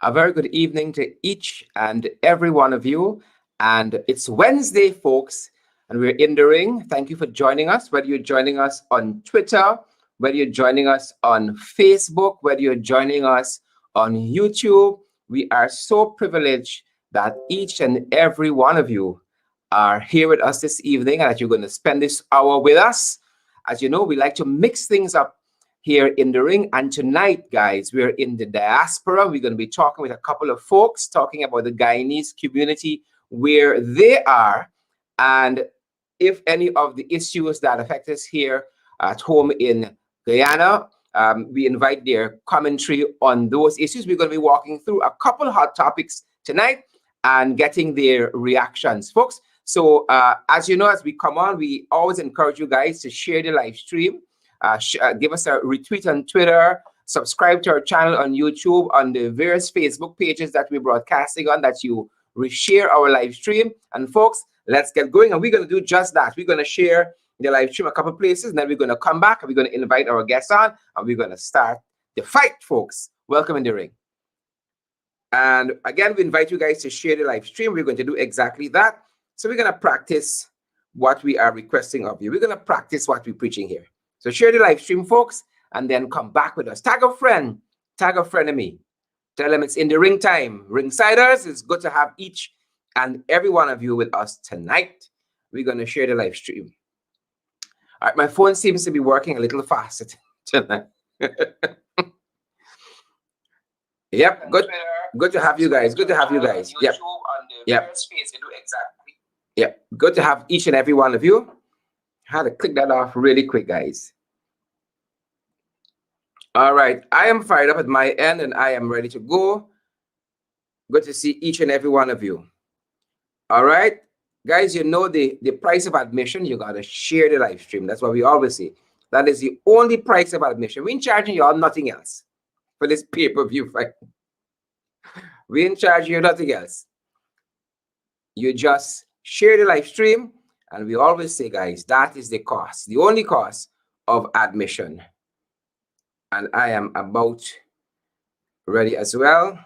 A very good evening to each and every one of you. And it's Wednesday, folks, and we're in the ring. Thank you for joining us, whether you're joining us on Twitter, whether you're joining us on Facebook, whether you're joining us on YouTube. We are so privileged that each and every one of you are here with us this evening and that you're going to spend this hour with us. As you know, we like to mix things up here in the ring. And tonight, guys, we're in the diaspora. We're going to be talking with a couple of folks, talking about the Guyanese community, where they are, and if any of the issues that affect us here at home in Guyana, we invite their commentary on those issues. We're going to be walking through a couple of hot topics tonight and getting their reactions, folks. So as you know, as we come on, we always encourage you guys to share the live stream. Give us a retweet on Twitter, subscribe to our channel on YouTube, on the various Facebook pages that we're broadcasting on, that you reshare our live stream. And folks, let's get going. And we're going to do just that. We're going to share the live stream a couple places, and then we're going to come back and we're going to invite our guests on, and we're going to start the fight, folks. Welcome in the ring. And again, we invite you guys to share the live stream. We're going to do exactly that. So we're going to practice what we are requesting of you. We're going to practice what we're preaching here. So share the live stream, folks, and then come back with us. Tag a friend of me. Tell them it's in the ring time. Ringsiders, it's good to have each and every one of you with us tonight. We're going to share the live stream. All right, my phone seems to be working a little faster tonight. Yep, good to have you guys. Good to have you guys. Yep. Yep. Yep. Good to have each and every one of you. Had to click that off really quick, guys. All right, I am fired up at my end and I am ready to go. Good to see each and every one of you. All right, guys, you know the price of admission. You got to share the live stream. That's what we always say. That is the only price of admission. We ain't charging you all nothing else for this pay-per-view fight. We ain't charging you nothing else. You just share the live stream. And we always say, guys, that is the cost, the only cost of admission. And I am about ready as well.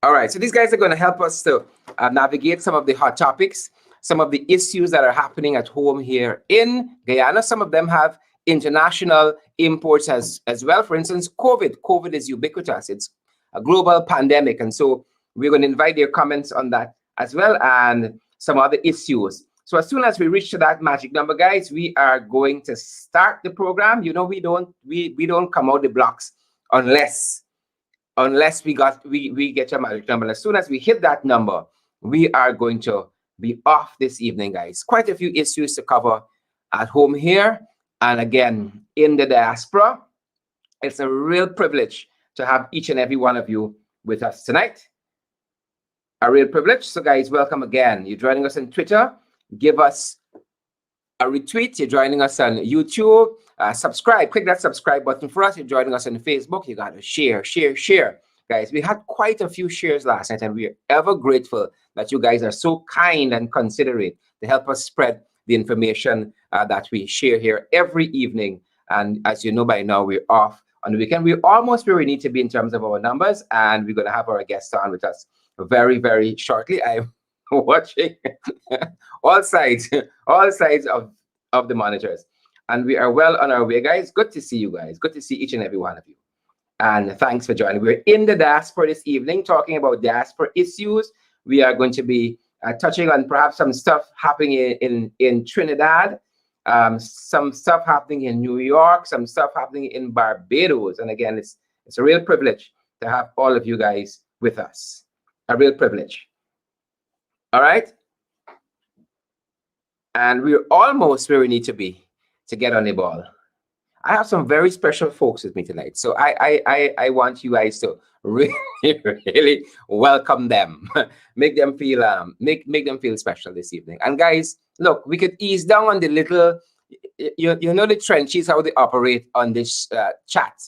All right, so these guys are going to help us to navigate some of the hot topics, some of the issues that are happening at home here in Guyana. Some of them have international imports as well. For instance, COVID. COVID is ubiquitous. It's a global pandemic. And so we're going to invite their comments on that as well, and some other issues. So as soon as we reach to that magic number, guys, we are going to start the program. You know, we don't come out the blocks unless we get a magic number. As soon as we hit that number, we are going to be off this evening, guys. Quite a few issues to cover at home here, and again in the diaspora. It's a real privilege to have each and every one of you with us tonight. A real privilege. So guys, welcome again. You're joining us on Twitter. Give us a retweet. You're joining us on YouTube. Subscribe. Click that subscribe button for us. You're joining us on Facebook. You got to share. Guys, we had quite a few shares last night, and we're ever grateful that you guys are so kind and considerate to help us spread the information that we share here every evening. And as you know by now, we're off on the weekend. We're almost where we need to be in terms of our numbers, and we're going to have our guests on with us very, very shortly. I'm watching all sides of the monitors, and we are well on our way, guys. Good to see you guys. Good to see each and every one of you, and thanks for joining. We're in the diaspora this evening, talking about diaspora issues. We are going to be touching on perhaps some stuff happening in Trinidad, some stuff happening in New York, some stuff happening in Barbados. And again, it's a real privilege to have all of you guys with us. A real privilege. All right. And we're almost where we need to be to get on the ball. I have some very special folks with me tonight. So I want you guys to really, really welcome them. Make them feel make them feel special this evening. And guys, look, we could ease down on the little, you know, the trenches, how they operate on this chat,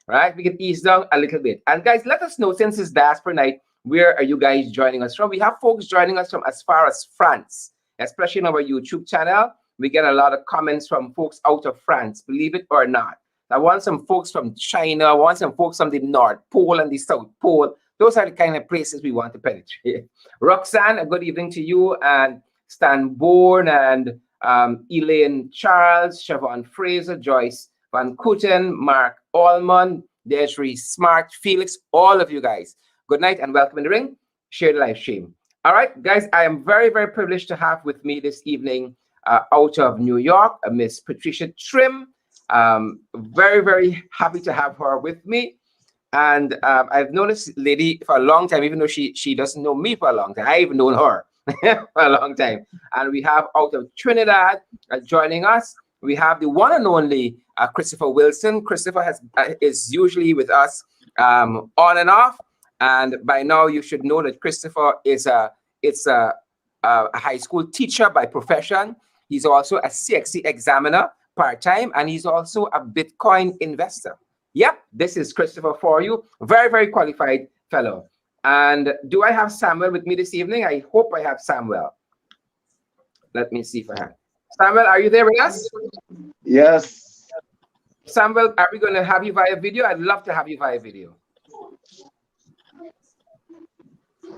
right? We could ease down a little bit. And guys, let us know, since it's Diaspora Night, where are you guys joining us from? We have folks joining us from as far as France, especially on our YouTube channel. We get a lot of comments from folks out of France, believe it or not. I want some folks from China. I want some folks from the North Pole and the South Pole. Those are the kind of places we want to penetrate. Roxanne, a good evening to you, and Stan Bourne, and Elaine Charles, Siobhan Fraser, Joyce Van Kooten, Mark Allman, Desiree Smart, Felix, all of you guys. Good night and welcome in the ring. Share the live stream. All right, guys, I am very, very privileged to have with me this evening out of New York, Miss Patricia Trim. Very, very happy to have her with me. And I've known this lady for a long time, even though she doesn't know me for a long time. I've known her for a long time. And we have out of Trinidad joining us, we have the one and only Christopher Wilson. Christopher is usually with us on and off. And by now you should know that Christopher is a high school teacher by profession. He's also a CXC examiner part-time, and he's also a Bitcoin investor. Yep, this is Christopher for you. Very, very qualified fellow. And do I have Samuel with me this evening? I hope I have Samuel. Let me see if I have. Samuel, are you there with us? Yes. Samuel, are we going to have you via video? I'd love to have you via video.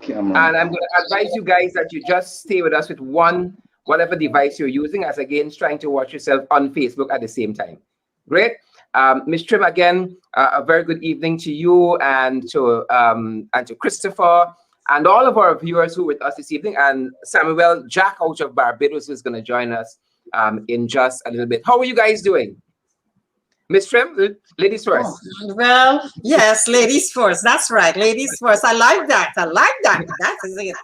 Camera. And I'm going to advise you guys that you just stay with us with whatever device you're using, as against trying to watch yourself on Facebook at the same time. Great. Ms. Trim, again, a very good evening to you and to Christopher and all of our viewers who are with us this evening. And Samuel Jack out of Barbados is going to join us in just a little bit. How are you guys doing? Ms. Trim, ladies first. Oh, well, yes, ladies first. That's right, ladies first. I like that. I like that. That is it.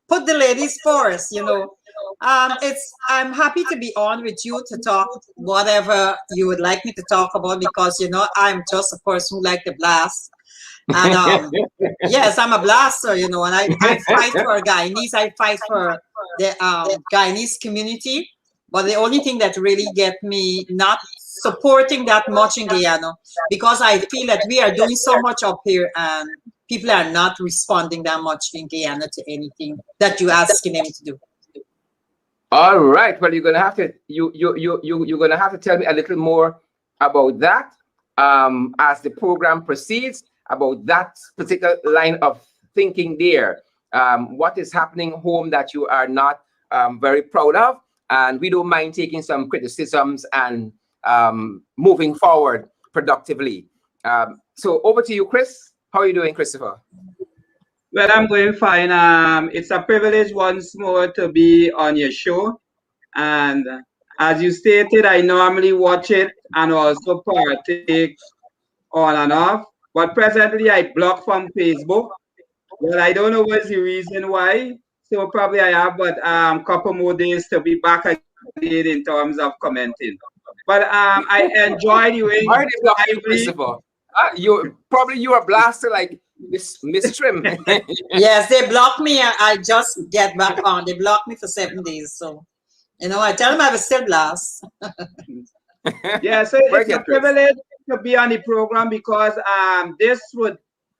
Put the ladies first, you know. I'm happy to be on with you to talk whatever you would like me to talk about, because you know I'm just a person who like to blast. And yes, I'm a blaster, you know, and I fight for Guyanese. I fight for the Guyanese community. But the only thing that really get me not supporting that much in Guyana, because I feel that we are doing so much up here and people are not responding that much in Guyana to anything that you're asking them to do. All right. Well, you're gonna have to you're gonna have to tell me a little more about that as the program proceeds, about that particular line of thinking there. What is happening home that you are not very proud of, and we don't mind taking some criticisms and moving forward productively. So over to you, Chris. How are you doing, Christopher? Well, I'm going fine. It's a privilege once more to be on your show. And as you stated, I normally watch it and also partake on and off. But presently, I block from Facebook. Well, I don't know what's the reason why. So probably I have but couple more days to be back again in terms of commenting. But I enjoy the way you are blasted like Miss Trim. Yes, they blocked me. I just get back on. They blocked me for 7 days. So, you know, I tell them I was still blast. Yeah, so it's a privilege to be on the program because this would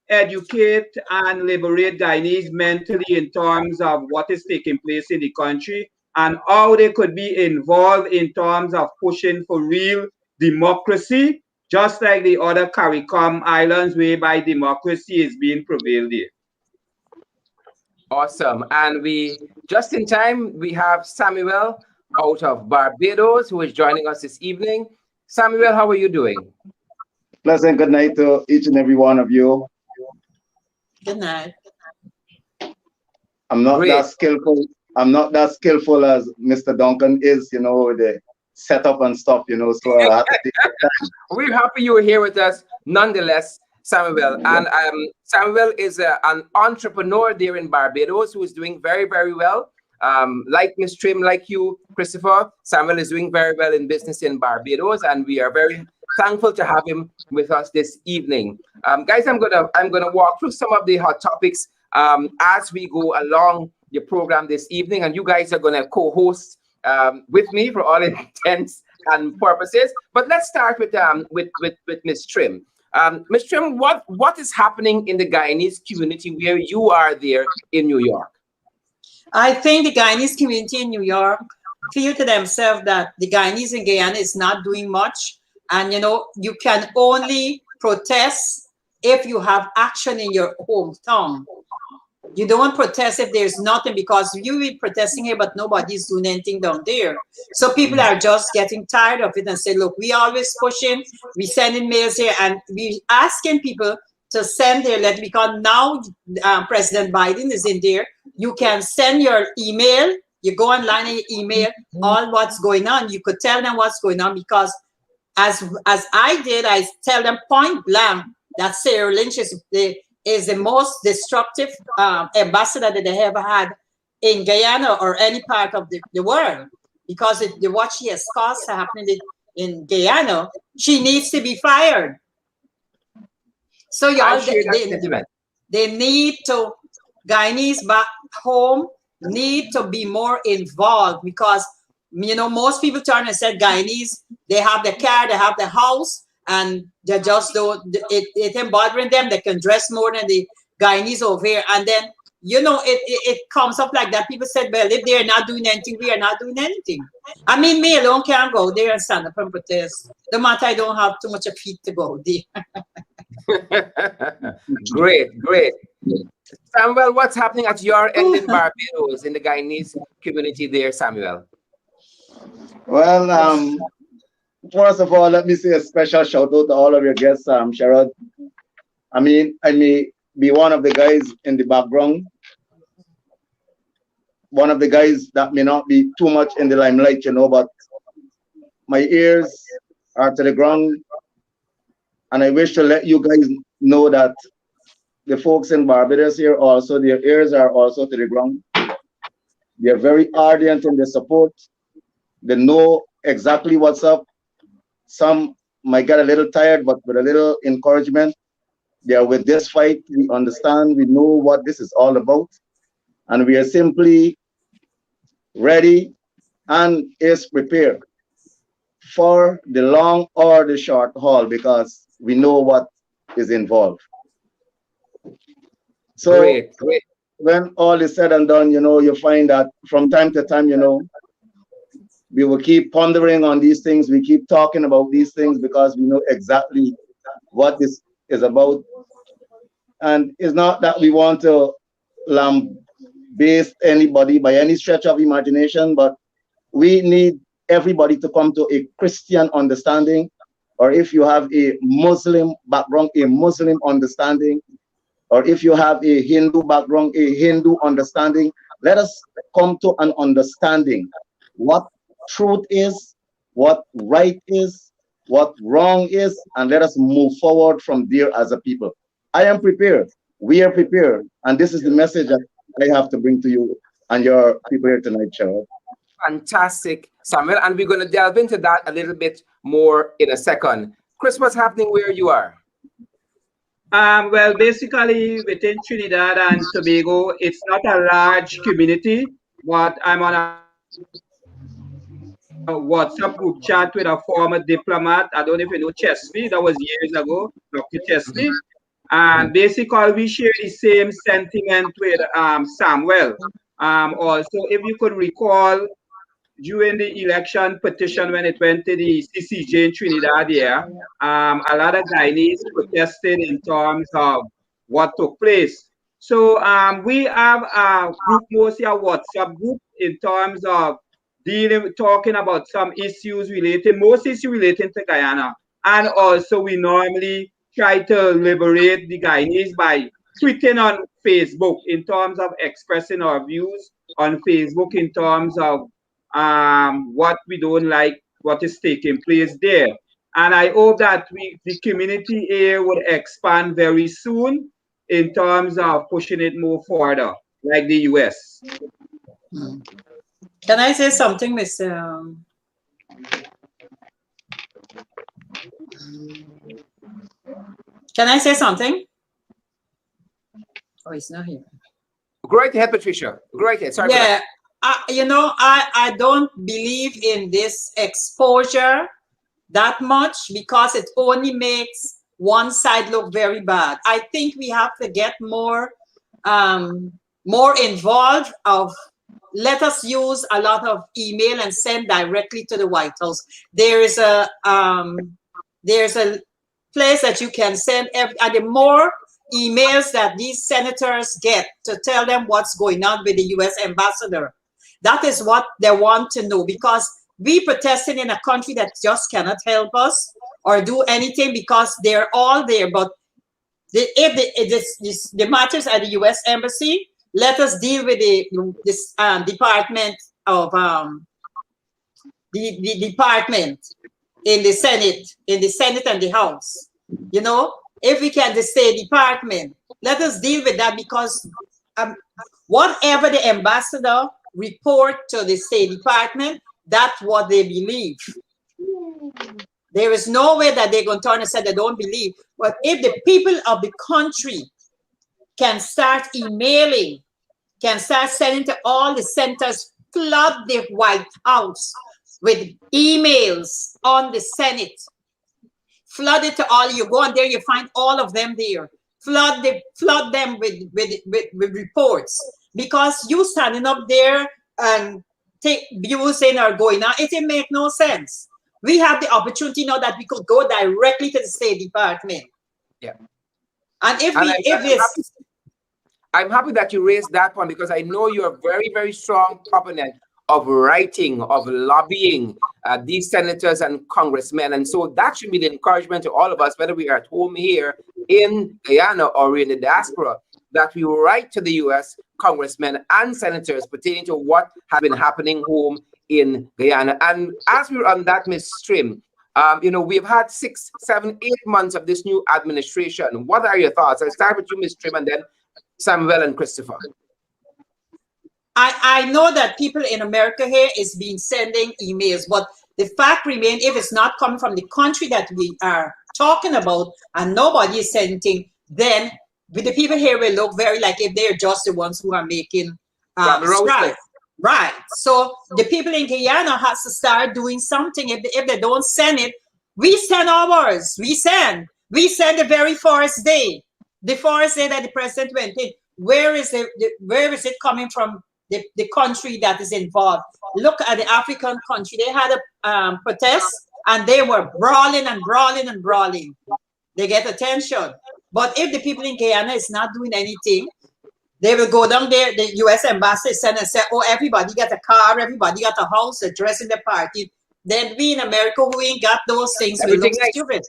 educate and liberate Guyanese mentally in terms of what is taking place in the country and how they could be involved in terms of pushing for real democracy, just like the other CARICOM islands whereby democracy is being prevailed in. Awesome. And we, just in time, we have Samuel out of Barbados who is joining us this evening. Samuel, how are you doing? Pleasant good night to each and every one of you. Good night. I'm not that skillful. I'm not that skillful as Mr. Duncan is, you know, with the setup and stuff, you know, so I have to take time. We're happy you were here with us nonetheless, Samuel. And Samuel is an entrepreneur there in Barbados who is doing very, very well. Like Ms. Trim, like you, Christopher, Samuel is doing very well in business in Barbados, and we are very thankful to have him with us this evening. Guys, I'm gonna walk through some of the hot topics as we go along the program this evening, and you guys are gonna co-host with me for all intents and purposes. But let's start with Ms. Trim. Ms. Trim, what is happening in the Guyanese community where you are there in New York? I think the Guyanese community in New York feel to themselves that the Guyanese in Guyana is not doing much, And you know, you can only protest if you have action in your hometown. You don't protest if there's nothing, because you be protesting here, but nobody's doing anything down there. So people are just getting tired of it and say, look, we always pushing, we sending mails here, and we asking people to send their letter, because now President Biden is in there. You can send your email, you go online and you email all what's going on. You could tell them what's going on, because as I did, I tell them point blank that Sarah Lynch is the most destructive ambassador that they ever had in Guyana or any part of the world, because what she has caused happening in Guyana, she needs to be fired. So y'all, they need to, Guyanese back home need to be more involved, because you know, most people turn and said Guyanese, they have the car, they have the house, and they just don't, it ain't bothering them. They can dress more than the Guyanese over here. And then, you know, it comes up like that. People said, well, if they're not doing anything, we are not doing anything. I mean, me alone can't go there and stand up and protest. No matter I don't have too much of feet to go there. Great. Samuel, what's happening at your end in Barbados, in the Guyanese community there, Samuel? Well, first of all, let me say a special shout out to all of your guests, Sherrod. I mean, I may be one of the guys in the background, one of the guys that may not be too much in the limelight, you know, but my ears are to the ground. And I wish to let you guys know that the folks in Barbados here also, their ears are also to the ground. They're very ardent in their support. They know exactly what's up. Some might get a little tired, but with a little encouragement, they are with this fight. We understand, we know what this is all about. And we are simply ready and is prepared for the long or the short haul, because we know what is involved. So Great. when all is said and done, you know, you find that from time to time, you know, we will keep pondering on these things. We keep talking about these things because we know exactly what this is about. And it's not that we want to lambaste anybody by any stretch of imagination, but we need everybody to come to a Christian understanding, or if you have a Muslim background, a Muslim understanding, or if you have a Hindu background, a Hindu understanding. Let us come to an understanding what truth is, what right is, what wrong is, and let us move forward from there as a people. I am prepared. We are prepared. And this is the message that I have to bring to you and your people here tonight, Cheryl. Fantastic, Samuel. And we're going to delve into that a little bit more in a second. Chris, what's happening where you are? Well, basically within Trinidad and Tobago, it's not a large community, but I'm on a WhatsApp group chat with a former diplomat. I don't know if you know Chesley. That was years ago, Dr. Chesley. And basically, we share the same sentiment with Samuel. Also, if you could recall, during the election petition when it went to the CCJ in Trinidad here, a lot of Guyanese protested in terms of what took place. So we have a group, mostly a WhatsApp group, in terms of talking about some issues most issues relating to Guyana. And also we normally try to liberate the Guyanese by tweeting on Facebook in terms of expressing our views on Facebook in terms of what we don't like, what is taking place there. And I hope that the community here would expand very soon in terms of pushing it more further, like the US. Can I say something, Mr. Can I say something? Oh, he's not here. Go right ahead, Patricia. Go right ahead. Sorry. Yeah. You know, I don't believe in this exposure that much, because it only makes one side look very bad. I think we have to get more involved. Let us use a lot of email and send directly to the White House. There is a there's a place that you can send and the more emails that these senators get to tell them what's going on with the U.S. ambassador, that is what they want to know, because we protesting in a country that just cannot help us or do anything because they're all there. But if the matters at the U.S. embassy, let us deal with this department of the department in the Senate and the House. You know, if we can, the State Department, let us deal with that, because whatever the ambassador report to the State Department, that's what they believe. There is no way that they're going to turn and say they don't believe. But if the people of the country can start emailing, can start sending to all the centers, flood the White House with emails on the Senate, flood it to all. You go on there, you find all of them there. Flood them with reports, because you standing up there and take views in or going on, it make no sense. We have the opportunity now that we could go directly to the State Department. Yeah. And I'm happy that you raised that one, because I know you're a very, very strong proponent of writing, of lobbying these senators and congressmen. And so that should be the encouragement to all of us, whether we are at home here in Guyana or in the diaspora, that we write to the U.S. congressmen and senators pertaining to what has been happening home in Guyana. And as we're on that, Ms. Trim, you know, we've had 6, 7, 8 months of this new administration. What are your thoughts? I'll start with you, Ms. Trim, and then Samuel and Christopher. I know that people in America here is being sending emails, but the fact remains, if it's not coming from the country that we are talking about and nobody is sending, then the people here will look very like if they're just the ones who are making strife. Right. So the people in Guyana has to start doing something. If they don't send it, we send ours. We send the very first day. The first day that the president went in. Where is it coming from? The country that is involved. Look at the African country. They had a protest and they were brawling and brawling and brawling. They get attention. But if the people in Guyana is not doing anything, they will go down there, the U.S. embassy send and say, oh, everybody got a car, everybody got a house, they're dressing the party. Then we in America who ain't got those things, we look stupid.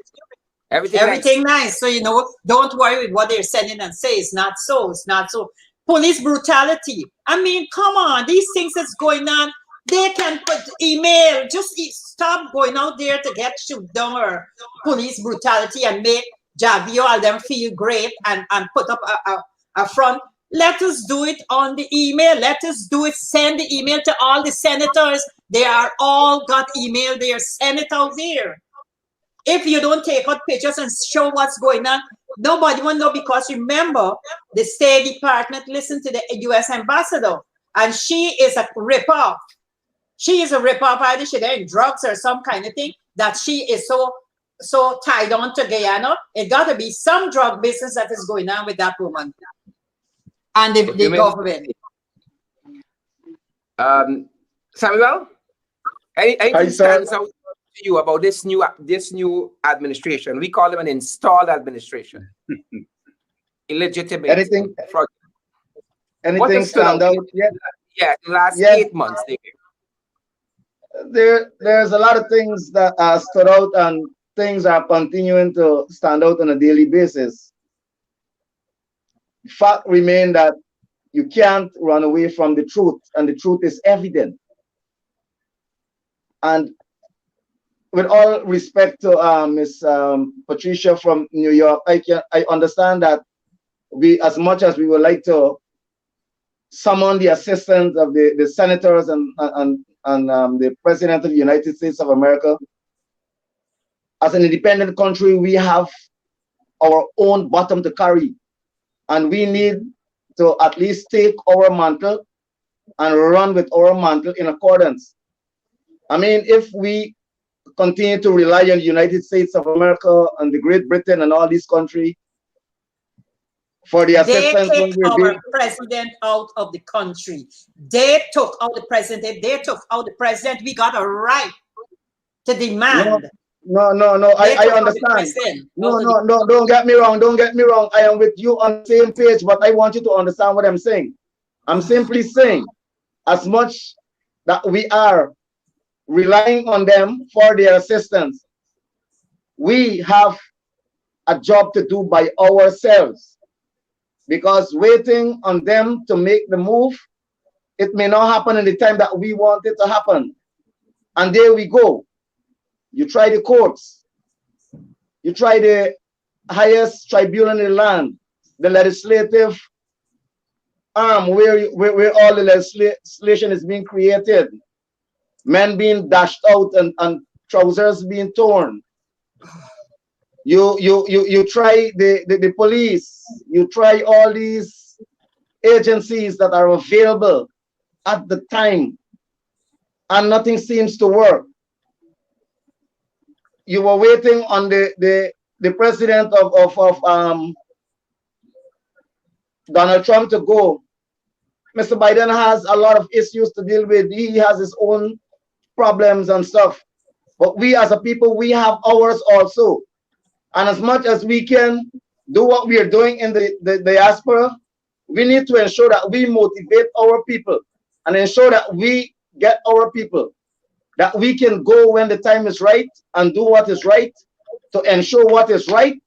Everything nice. So, you know, don't worry with what they're sending and say. It's not so. It's not so. Police brutality. I mean, come on. These things that's going on, they can put email. Just stop going out there to get shoot down or police brutality and make Javio all them feel great and put up a front. Let us do it on the email. Let us do it. Send the email to all the senators. They are all got email there. Send it out there. If you don't take out pictures and show what's going on, nobody will know, because remember, the State Department listened to the U.S. ambassador, and she is a ripoff. She is a ripoff. Either she's in drugs or some kind of thing, that she is so tied on to Guyana. It got to be some drug business that is going on with that woman and the government. Samuel, anything stands out to you about this new administration? We call them an installed administration. Illegitimate. Anything stand out? Yeah, the last 8 months. There's a lot of things that stood out, and things are continuing to stand out on a daily basis. Fact remain that you can't run away from the truth, and the truth is evident. And with all respect to Miss Patricia from New York, I understand that we, as much as we would like to summon the assistance of the senators and the President of the United States of America, as an independent country, we have our own bottom to carry, and we need to at least take our mantle and run with our mantle in accordance. I mean, if we continue to rely on the United States of America and the Great Britain and all these countries for the assistance, they took our president out of the country. They took out the president. They took out the president. We got a right to demand No, I understand. No, don't get me wrong. Don't get me wrong. I am with you on the same page, but I want you to understand what I'm saying. I'm simply saying, as much that we are relying on them for their assistance, we have a job to do by ourselves, because waiting on them to make the move, it may not happen in the time that we want it to happen. And there we go. You try the courts, you try the highest tribunal in the land, the legislative arm where all the legislation is being created, men being dashed out and trousers being torn. You try the police, you try all these agencies that are available at the time, and nothing seems to work. You were waiting on the president of Donald Trump to go. Mr. Biden has a lot of issues to deal with. He has his own problems and stuff. But we as a people, we have ours also. And as much as we can do what we are doing in the diaspora, we need to ensure that we motivate our people and ensure that we get our people, that we can go when the time is right and do what is right, to ensure what is right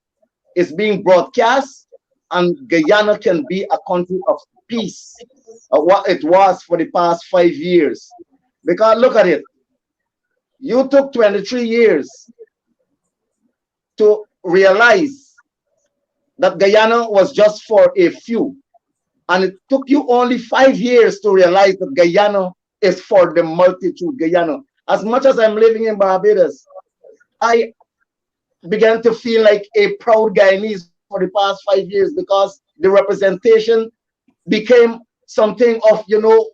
is being broadcast, and Guyana can be a country of peace, what it was for the past 5 years. Because look at it, you took 23 years to realize that Guyana was just for a few, and it took you only 5 years to realize that Guyana is for the multitude. Guyana, as much as I'm living in Barbados, I began to feel like a proud Guyanese for the past 5 years, because the representation became something of, you know,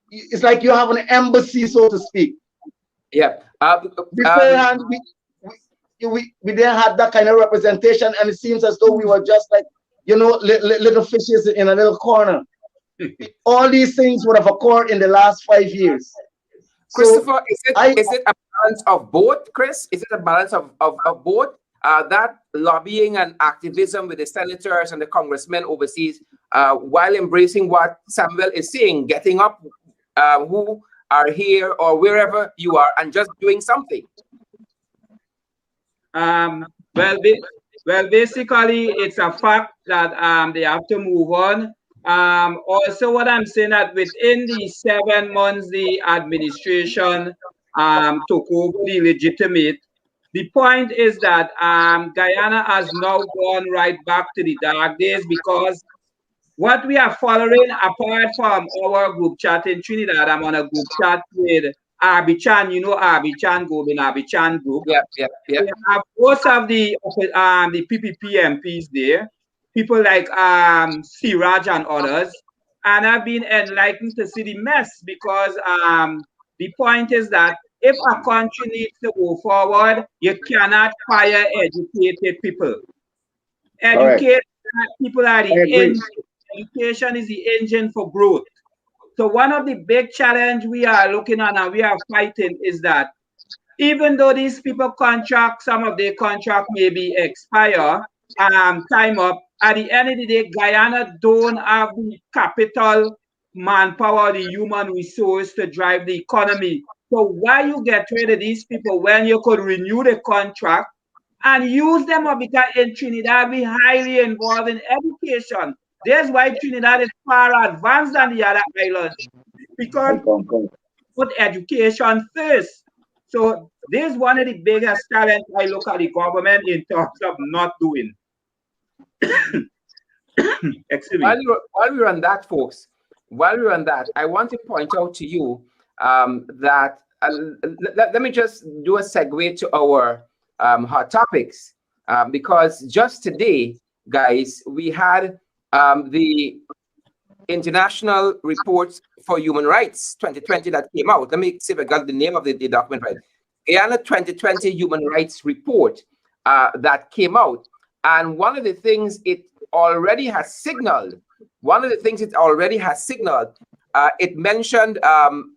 it's like you have an embassy, so to speak. Yeah. Beforehand, we didn't have that kind of representation, and it seems as though we were just like, you know, little fishes in a little corner. All these things would have occurred in the last 5 years. Christopher, is it a balance of both, Chris? Is it a balance of both? That lobbying and activism with the senators and the congressmen overseas, while embracing what Samuel is saying, getting up, who are here or wherever you are, and just doing something. Well, basically, it's a fact that they have to move on. Also, what I'm saying that within the 7 months the administration took over the legitimate, the point is that Guyana has now gone right back to the dark days, because what we are following, apart from our group chat in Trinidad, I'm on a group chat with Arbichan, you know Arbichan, Gobin Arbichan group. Yeah. We have most of the PPP MPs there, people like Siraj and others, and I've been enlightened to see the mess, because the point is that if a country needs to go forward, you cannot fire educated people. Educated people are the engine. Education is the engine for growth. So one of the big challenge we are looking at and we are fighting is that even though these people contract, some of their contract may be expire, time up, at the end of the day, Guyana don't have the capital, manpower, the human resource to drive the economy. So why you get rid of these people when you could renew the contract and use them up? Because in Trinidad, we highly involved in education. That's why Trinidad is far advanced than the other islands, because put education first. So this is one of the biggest challenges I look at the government in terms of not doing. Excuse me. While we're on that, folks, I want to point out to you that let me just do a segue to our hot topics, because just today, guys, we had the International Reports for Human Rights 2020 that came out. Let me see if I got the name of the document right. Guyana 2020 Human Rights Report that came out. And one of the things it already has signaled, it mentioned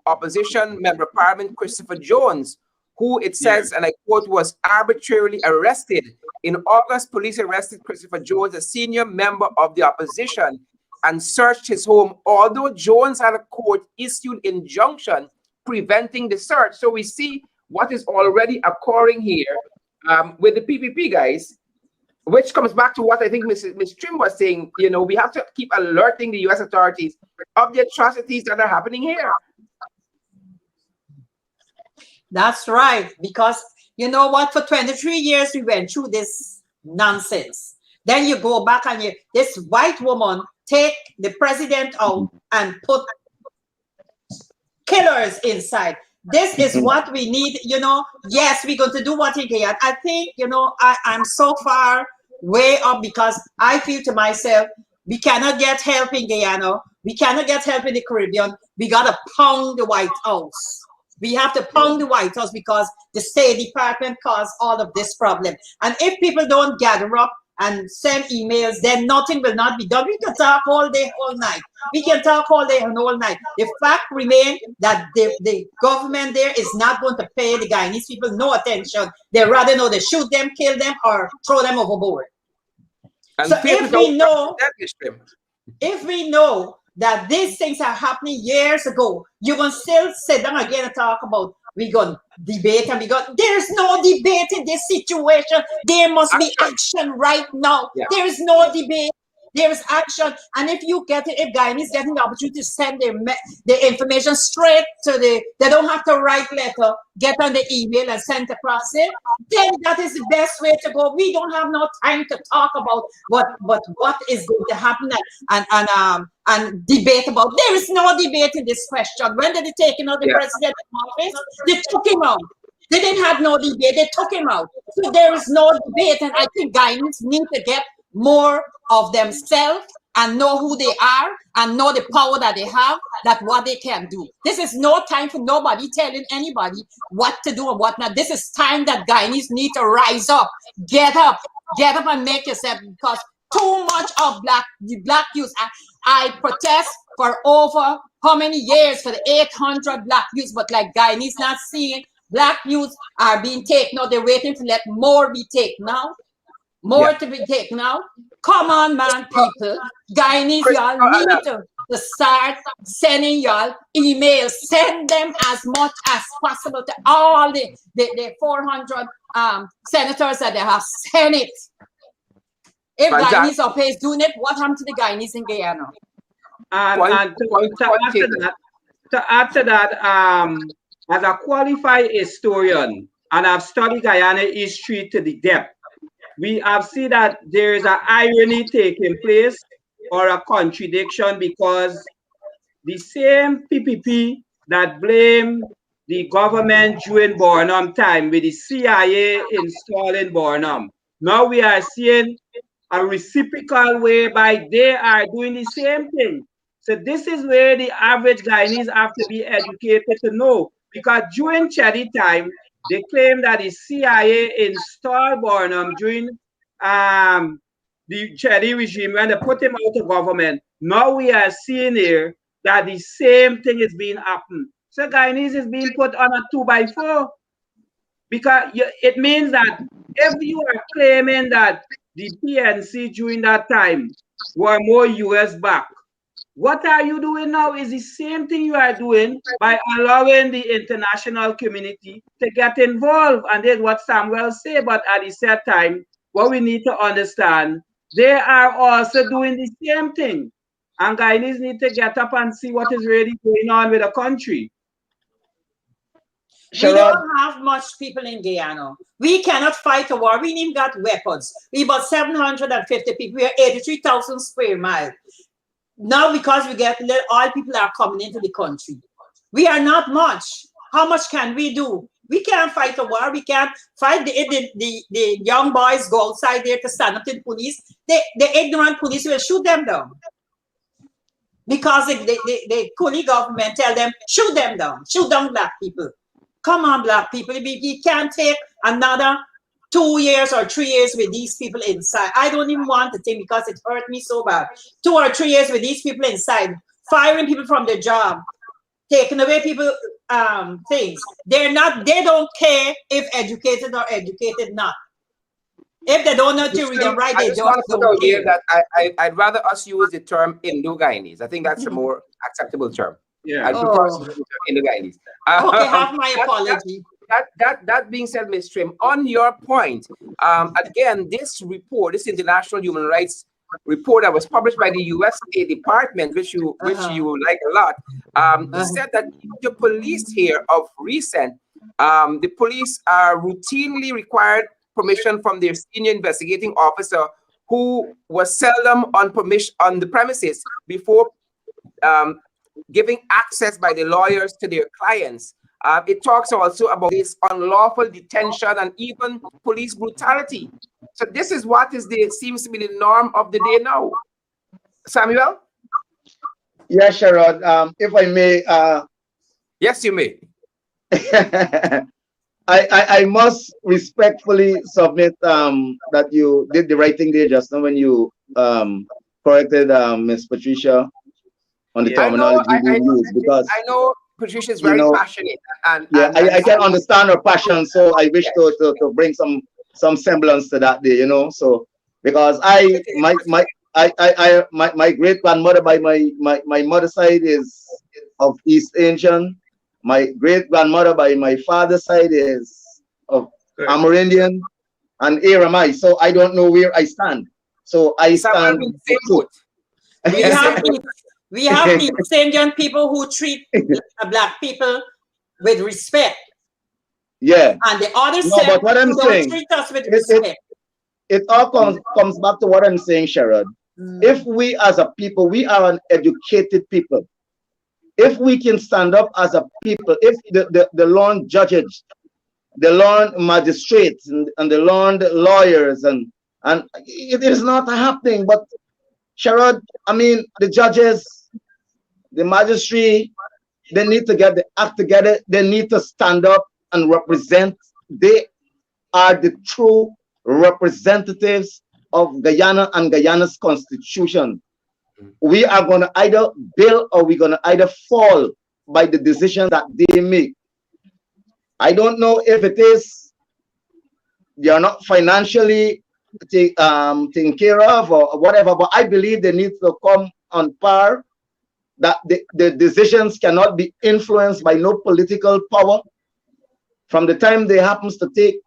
opposition member of parliament Christopher Jones, who it says, and I quote, was arbitrarily arrested. In August, police arrested Christopher Jones, a senior member of the opposition, and searched his home, although Jones had a court-issued injunction preventing the search. So we see what is already occurring here with the PPP guys, which comes back to what I think Ms. Trim was saying. You know, we have to keep alerting the U.S. authorities of the atrocities that are happening here. That's right, because you know what? For 23 years, we went through this nonsense. Then you go back and this white woman take the president out and put killers inside. This is what we need, you know. Yes, we're going to do what we can. I think, you know, I'm so far way up because I feel to myself, we cannot get help in Guyana. We cannot get help in the Caribbean. We got to pound the White House. We have to pound the White House because the State Department caused all of this problem. And if people don't gather up and send emails, then nothing will not be done. We can talk all day, all night. We can talk all day and all night. The fact remains that the government there is not going to pay the Guyanese people no attention. They rather know they shoot them, kill them, or throw them overboard. And so if we know that these things are happening years ago, you can still sit down again and talk about we're going to debate and there's no debate in this situation. There must be action right now. Yeah. There is no debate. There is action. And if Guyanese getting the opportunity to send the information straight to they don't have to write letter, get on the email and send across it, then that is the best way to go. We don't have no time to talk about what is going to happen and debate about. There is no debate in this question. When did they take out the president of office? They took him out. They didn't have no debate. They took him out. So there is no debate. And I think Guyanese need to get more of themselves and know who they are and know the power that they have, that what they can do. This is no time for nobody telling anybody what to do and what not. This is time that Guyanese need to rise up, get up and make yourself, because too much of the black youth. I protest for over how many years for the 800 black youth, but like Guyanese not seeing black youth are being taken now. They're waiting to let more be taken now. More to be taken out. Come on, man, people. Guyanese, y'all need to start sending y'all emails. Send them as much as possible to all the 400 senators that they have. Send it. If Guyanese are pays doing it, what happened to the Guyanese in Guyana? And to add to that, as a qualified historian, and I've studied Guyana history to the depth, we have seen that there is an irony taking place or a contradiction, because the same PPP that blame the government during Barnum time with the CIA installing Barnum, now we are seeing a reciprocal whereby they are doing the same thing. So this is where the average Guyanese have to be educated to know, because during Chedi time, they claim that the CIA installed Barnum during the Chedi regime when they put him out of government. Now we are seeing here that the same thing is being happened. So Guyanese is being put on a 2x4, because it means that if you are claiming that the PNC during that time were more US back, what are you doing now is the same thing you are doing by allowing the international community to get involved. And that's what Samuel said. But at the same time, what we need to understand, they are also doing the same thing. And Guyanese need to get up and see what is really going on with the country. We don't have much people in Guyana. We cannot fight a war. We ain't even got weapons. We about 750 people. We are 83,000 square miles. Now, because we get all people are coming into the country, we are not much. How much can we do? We can't fight a war. We can't fight the young boys go outside there to stand up to the police. The ignorant police will shoot them down, because the Cooney government tell them shoot them down, shoot down black people. Come on, black people. We can't take another 2 years or 3 years with these people inside. I don't even want to think, because it hurt me so bad. 2 or 3 years with these people inside, firing people from their job, taking away people things. They don't care if educated or educated not. If they don't know to read and write, they just want to put out don't care. here that I'd rather us use the term Indo-Guyanese. I think that's a more acceptable term. Yeah. I prefer us to use the term Indo-Guyanese. Okay, have my apology. That being said, Ms. Trim, on your point, again, this report, this international human rights report that was published by the U.S. State Department, which you like a lot, said that the police here of recent, the police are routinely required permission from their senior investigating officer, who was seldom on the premises before giving access by the lawyers to their clients. It talks also about this unlawful detention and even police brutality. So this is what seems to be the norm of the day now. Samuel? Yes, Sherrod. If I may. Yes, you may. I must respectfully submit that you did the right thing there just now when you corrected Ms. Patricia on the terminology we use, because I know Patricia is very passionate, and I can understand her passion. So I wish to bring some semblance to that day, So because my great grandmother by my mother's side is of East Asian. My great grandmother by my father's side is of Amerindian and Aramai. So I don't know where I stand. So I stand. We have East Indian people who treat Black people with respect. Yeah. And the other side but what I'm saying, treat us with respect. It all comes back to what I'm saying, Sherrod. If we as a people, we are an educated people. If we can stand up as a people, if the learned judges, the learned magistrates, and the learned lawyers, and it is not happening. But Sherrod, I mean, the judges, the magistrate, they need to get the act together. They need to stand up and represent. They are the true representatives of Guyana and Guyana's constitution. We are going to either build or we're going to either fall by the decision that they make. I don't know if it is they are not financially taken care of or whatever, but I believe they need to come on par, that the decisions cannot be influenced by no political power. From the time they happens to take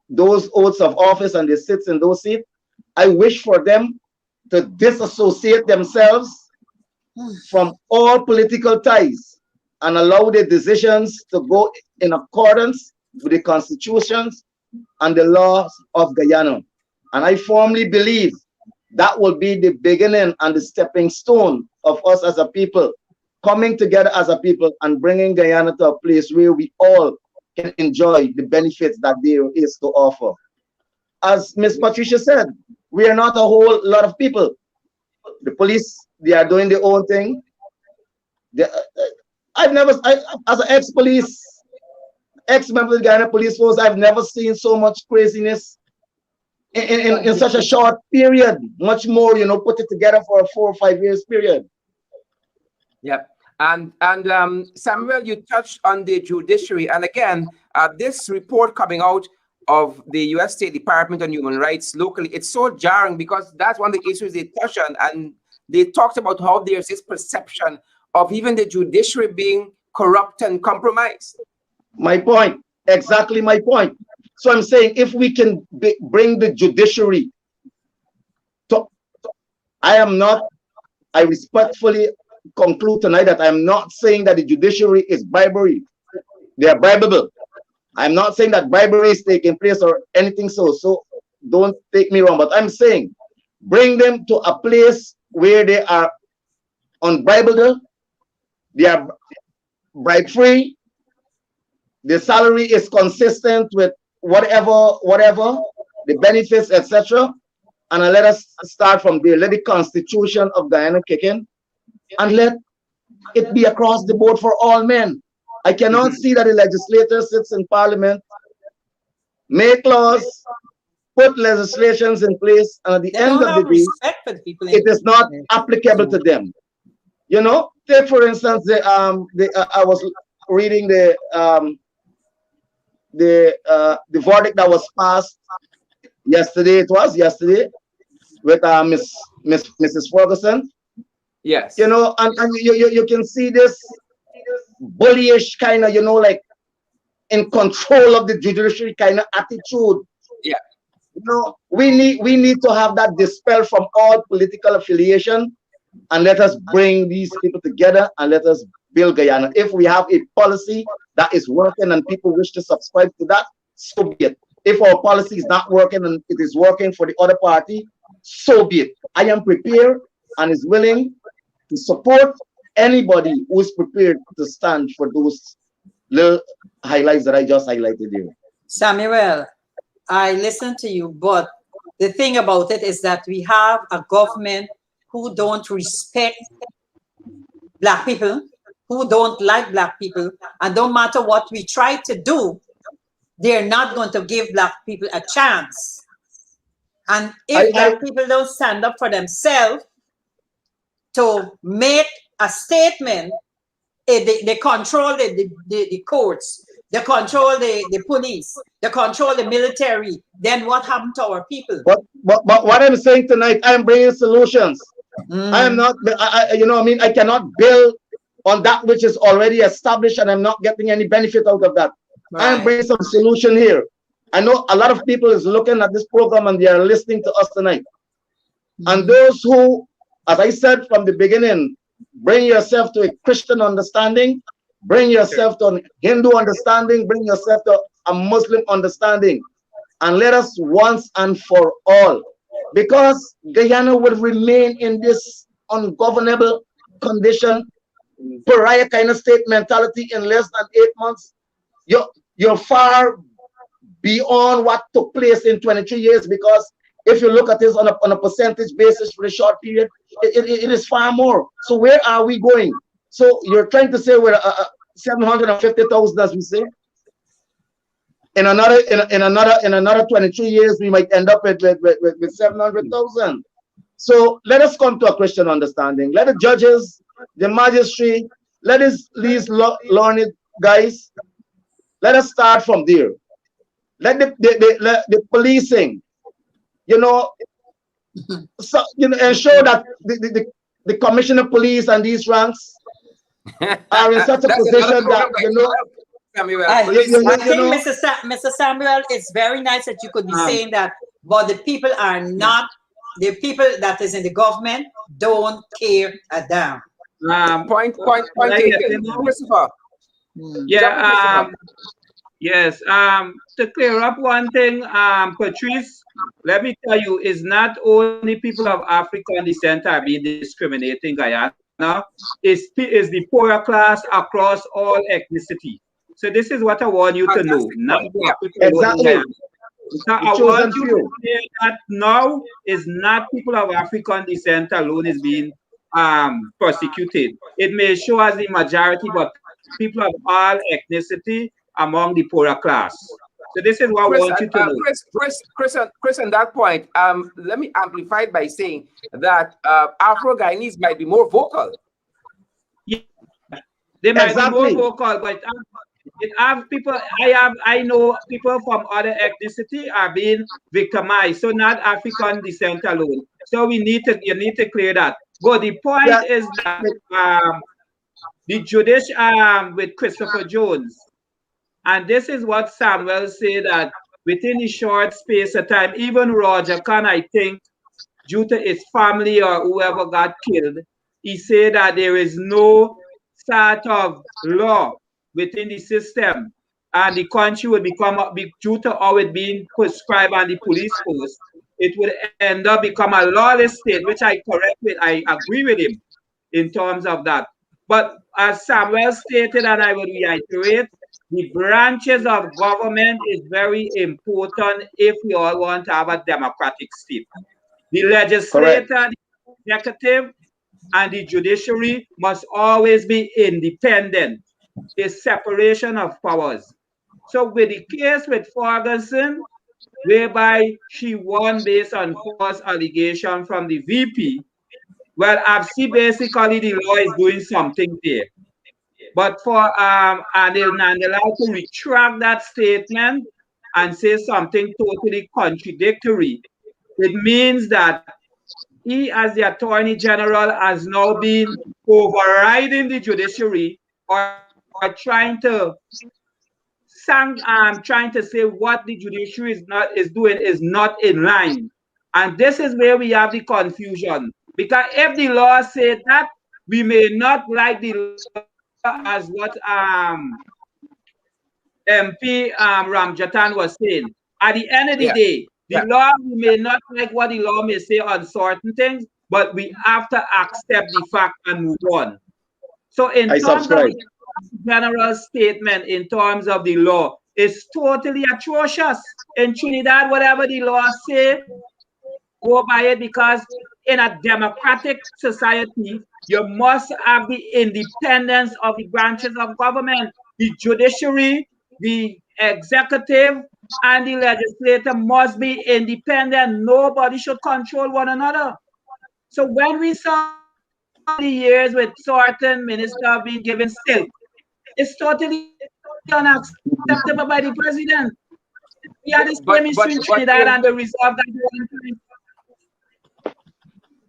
those oaths of office and they sit in those seats, I wish for them to disassociate themselves from all political ties and allow their decisions to go in accordance with the constitutions and the laws of Guyana. And I firmly believe that will be the beginning and the stepping stone of us as a people, coming together as a people and bringing Guyana to a place where we all can enjoy the benefits that there is to offer. As Ms. Patricia said, we are not a whole lot of people. The police, they are doing their own thing. As an ex-member of the Guyana Police Force, I've never seen so much craziness in such a short period. Much more, put it together for a 4 or 5 years period. Yep. And Samuel, you touched on the judiciary. And again, this report coming out of the U.S. State Department on Human Rights locally, it's so jarring because that's one of the issues they touched on. And they talked about how there's this perception of even the judiciary being corrupt and compromised. My point, exactly my point. So I'm saying if we can bring the judiciary to, I respectfully conclude tonight that I'm not saying that the judiciary is bribery. They are bribable. I'm not saying that bribery is taking place or anything so don't take me wrong, but I'm saying bring them to a place where they are unbribable, they are bribe free, the salary is consistent with whatever the benefits, etc. And let us start from there. Let the Constitution of Guyana kick in and let it be across the board for all men. I cannot see that the legislator sits in parliament, make laws, put legislations in place, and at the end of the day, it is not applicable to them. Take for instance, I reading the verdict that was passed yesterday. It was yesterday with Mrs. Ferguson. Yes. You know, and you can see this bullyish kind of, you know, like in control of the judiciary kind of attitude. Yeah. You know, we need to have that dispelled from all political affiliation, and let us bring these people together and let us build Guyana. If we have a policy that is working and people wish to subscribe to that, so be it. If our policy is not working and it is working for the other party, so be it. I am prepared and is willing to support anybody who is prepared to stand for those little highlights that I just highlighted here. Samuel, I listen to you, but the thing about it is that we have a government who don't respect Black people, who don't like Black people, and no matter what we try to do, they're not going to give Black people a chance. And if Black people don't stand up for themselves to make a statement, they control the courts, they control the police, they control the military, then what happened to our people? But what I'm saying tonight, I'm bringing solutions. I am not, you know, I mean, I cannot build on that which is already established, and I'm not getting any benefit out of that. Right. I'm bringing some solution here. I know a lot of people is looking at this program and they are listening to us tonight. And those who, as I said from the beginning, bring yourself to a Christian understanding, bring yourself to a Hindu understanding, bring yourself to a Muslim understanding, and let us once and for all, because Guyana will remain in this ungovernable condition, pariah kind of state mentality in less than 8 months. You're far beyond what took place in 23 years, because if you look at this on a percentage basis for a short period, it is far more. So where are we going? So you're trying to say we're 750,000, as we say. In another 23 years, we might end up with 700,000. So let us come to a Christian understanding. Let the judges, the magistrate, let these learned guys, let us start from there. Let the policing, you know, so, you know, ensure that the commissioner of police and these ranks are in such a position that, you know, I think, Mr. Samuel, it's very nice that you could be saying that, but the people are not, the people that is in the government don't care a damn. Point taken. Christopher. Yeah. Yes. To clear up one thing, Patrice, let me tell you, it's not only people of African descent are being discriminated in Guyana. It's the poorer class across all ethnicity. So this is what I want you to know. Not exactly. So I want you to hear that now is not people of African descent alone is being persecuted. It may show as the majority, but people of all ethnicity among the poorer class. So this is what I want you to know. Chris, on that point, let me amplify it by saying that Afro-Guyanese might be more vocal. Yeah, they might be more vocal, but it have people. I know people from other ethnicity are being victimized. So not African descent alone. So you need to clear that. But the point is that the judiciary with Christopher Jones. And this is what Samuel said, that within a short space of time, even Roger Khan, I think, due to his family or whoever got killed, he said that there is no sort of law within the system, and the country would become, due to how it being prescribed on the police force, it would end up become a lawless state, which I agree with him in terms of that. But as Samuel stated, and I will reiterate, the branches of government is very important if we all want to have a democratic state. The legislature, the executive, and the judiciary must always be independent. A separation of powers. So with the case with Ferguson, whereby she won based on false allegation from the VP, well, I've seen basically the law is doing something there. But for Anil Nandalal to retract that statement and say something totally contradictory, it means that he, as the Attorney General, has now been overriding the judiciary or trying to say what the judiciary is doing is not in line. And this is where we have the confusion. Because if the law said that, we may not like the law as what MP Ramjatan was saying. At the end of the day, the law, we may not like what the law may say on certain things, but we have to accept the fact and move on. So in terms of the general statement, in terms of the law, it's totally atrocious. In Trinidad, whatever the law say, go by it, because in a democratic society, you must have the independence of the branches of government, the judiciary, the executive, and the legislature must be independent. Nobody should control one another. So when we saw the years with certain ministers being given silk, it's totally unacceptable by the president. We had the same issue in Trinidad and the resolve that.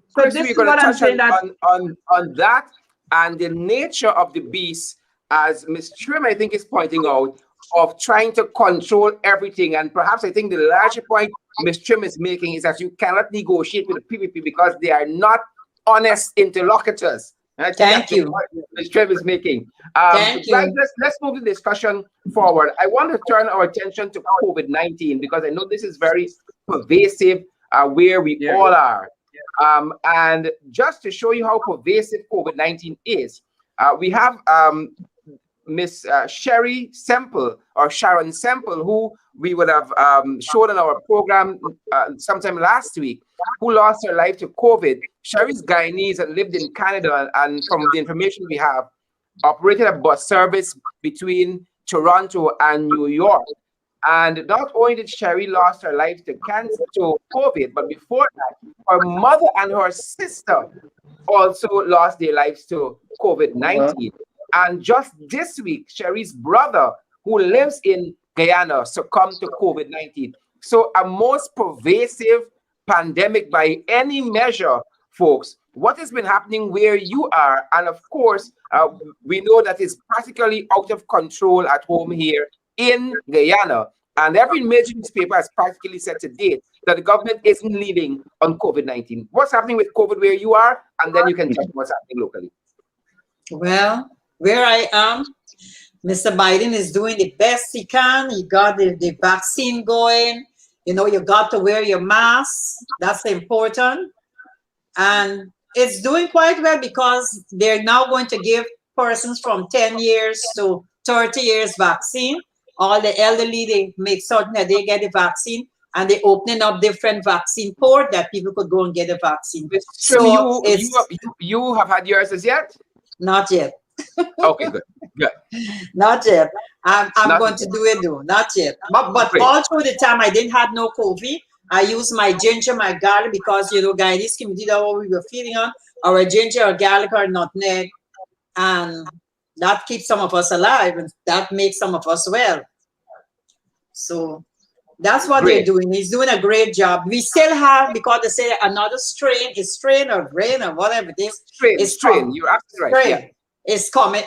So Chris, this we're is going what to I'm touch saying, that on that and the nature of the beast, as Ms. Trim, I think, is pointing out, of trying to control everything. And perhaps I think the larger point Ms. Trim is making is that you cannot negotiate with the PPP because they are not honest interlocutors. And I think Thank you. Ms. Trim is making. Thank guys, you. let's move the discussion forward. I want to turn our attention to COVID-19 because I know this is very pervasive where we all are. And just to show you how pervasive COVID-19 is, we have Miss Sherry Semple, or Sharon Semple, who we would have showed on our program sometime last week, who lost her life to COVID. Sherry's Guyanese and lived in Canada, and from the information we have, operated a bus service between Toronto and New York. And not only did Sherry lost her life to cancer, to COVID, but before that, her mother and her sister also lost their lives to COVID-19. And just this week, Sherry's brother, who lives in Guyana, succumbed to COVID-19. So a most pervasive pandemic by any measure, folks. What has been happening where you are, and of course, we know that it's practically out of control at home here in Guyana. And every major newspaper has practically said to date that the government isn't leading on COVID-19. What's happening with COVID where you are? And then you can touch what's happening locally. Well, where I am, Mr. Biden is doing the best he can. He got the vaccine going. You know, you got to wear your mask. That's important. And it's doing quite well because they're now going to give persons from 10 years to 30 years vaccine. All the elderly, they make certain that they get the vaccine, and they're opening up different vaccine ports that people could go and get a vaccine. So you have had yours as yet? Not yet. Okay, good. Not yet. I'm going to do it though. Not yet. But all through the time I didn't have no COVID. I use my ginger, my garlic, because you know, Guyanese community, that what we were feeding on, our ginger, our garlic, our nutmeg, and that keeps some of us alive, and that makes some of us well. So that's what they're doing. He's doing a great job. We still have, because they say another strain or grain or whatever it is. Strain. You're absolutely right. Yeah. It's coming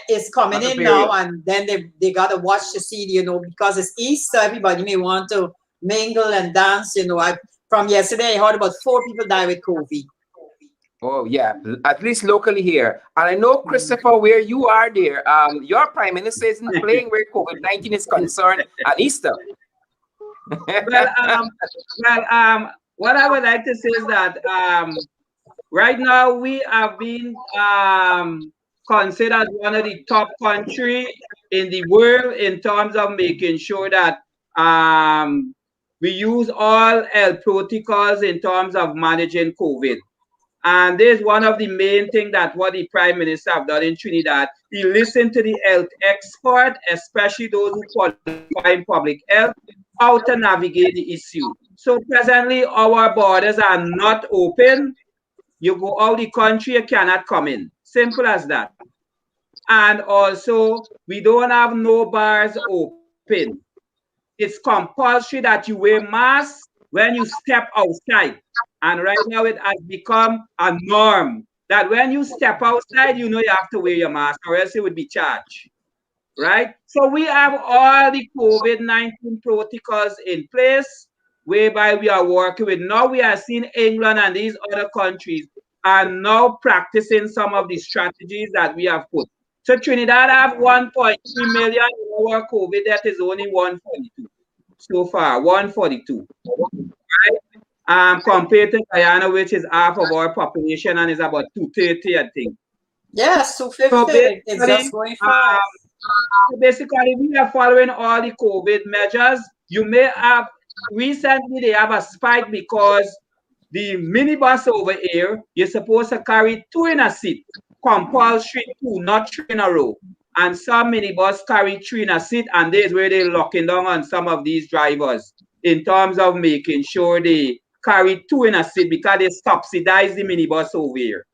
in now, and then they gotta watch to see, you know, because it's Easter. Everybody may want to mingle and dance. You know, from yesterday I heard about 4 people die with COVID. Oh yeah, at least locally here. And I know, Christopher, where you are there, your prime minister isn't playing where COVID-19 is concerned at Easter. What I would like to say is that right now we have been considered one of the top countries in the world in terms of making sure that we use all health protocols in terms of managing COVID. And there's one of the main things that what the Prime Minister have done in Trinidad. He listened to the health expert, especially those who qualify in public health, how to navigate the issue. So presently, our borders are not open. You go out the country, you cannot come in. Simple as that. And also, we don't have no bars open. It's compulsory that you wear masks when you step outside. And right now it has become a norm that when you step outside, you know you have to wear your mask or else it would be charged. Right? So we have all the COVID-19 protocols in place whereby we are working with. Now we are seeing England and these other countries are now practicing some of the strategies that we have put. So Trinidad have 1.3 million, our COVID death is only 142 so far, 142. Right? Compared to Guyana, which is half of our population and is about 230, I think. Yes, 250. So It's just going fast. so basically, we are following all the COVID measures. You may have recently they have a spike because the minibus over here, you're supposed to carry 2 in a seat, compulsory 2, not 3 in a row. And some minibus carry 3 in a seat, and there's where they're locking down on some of these drivers in terms of making sure they carry 2 in a seat because they subsidize the minibus over here.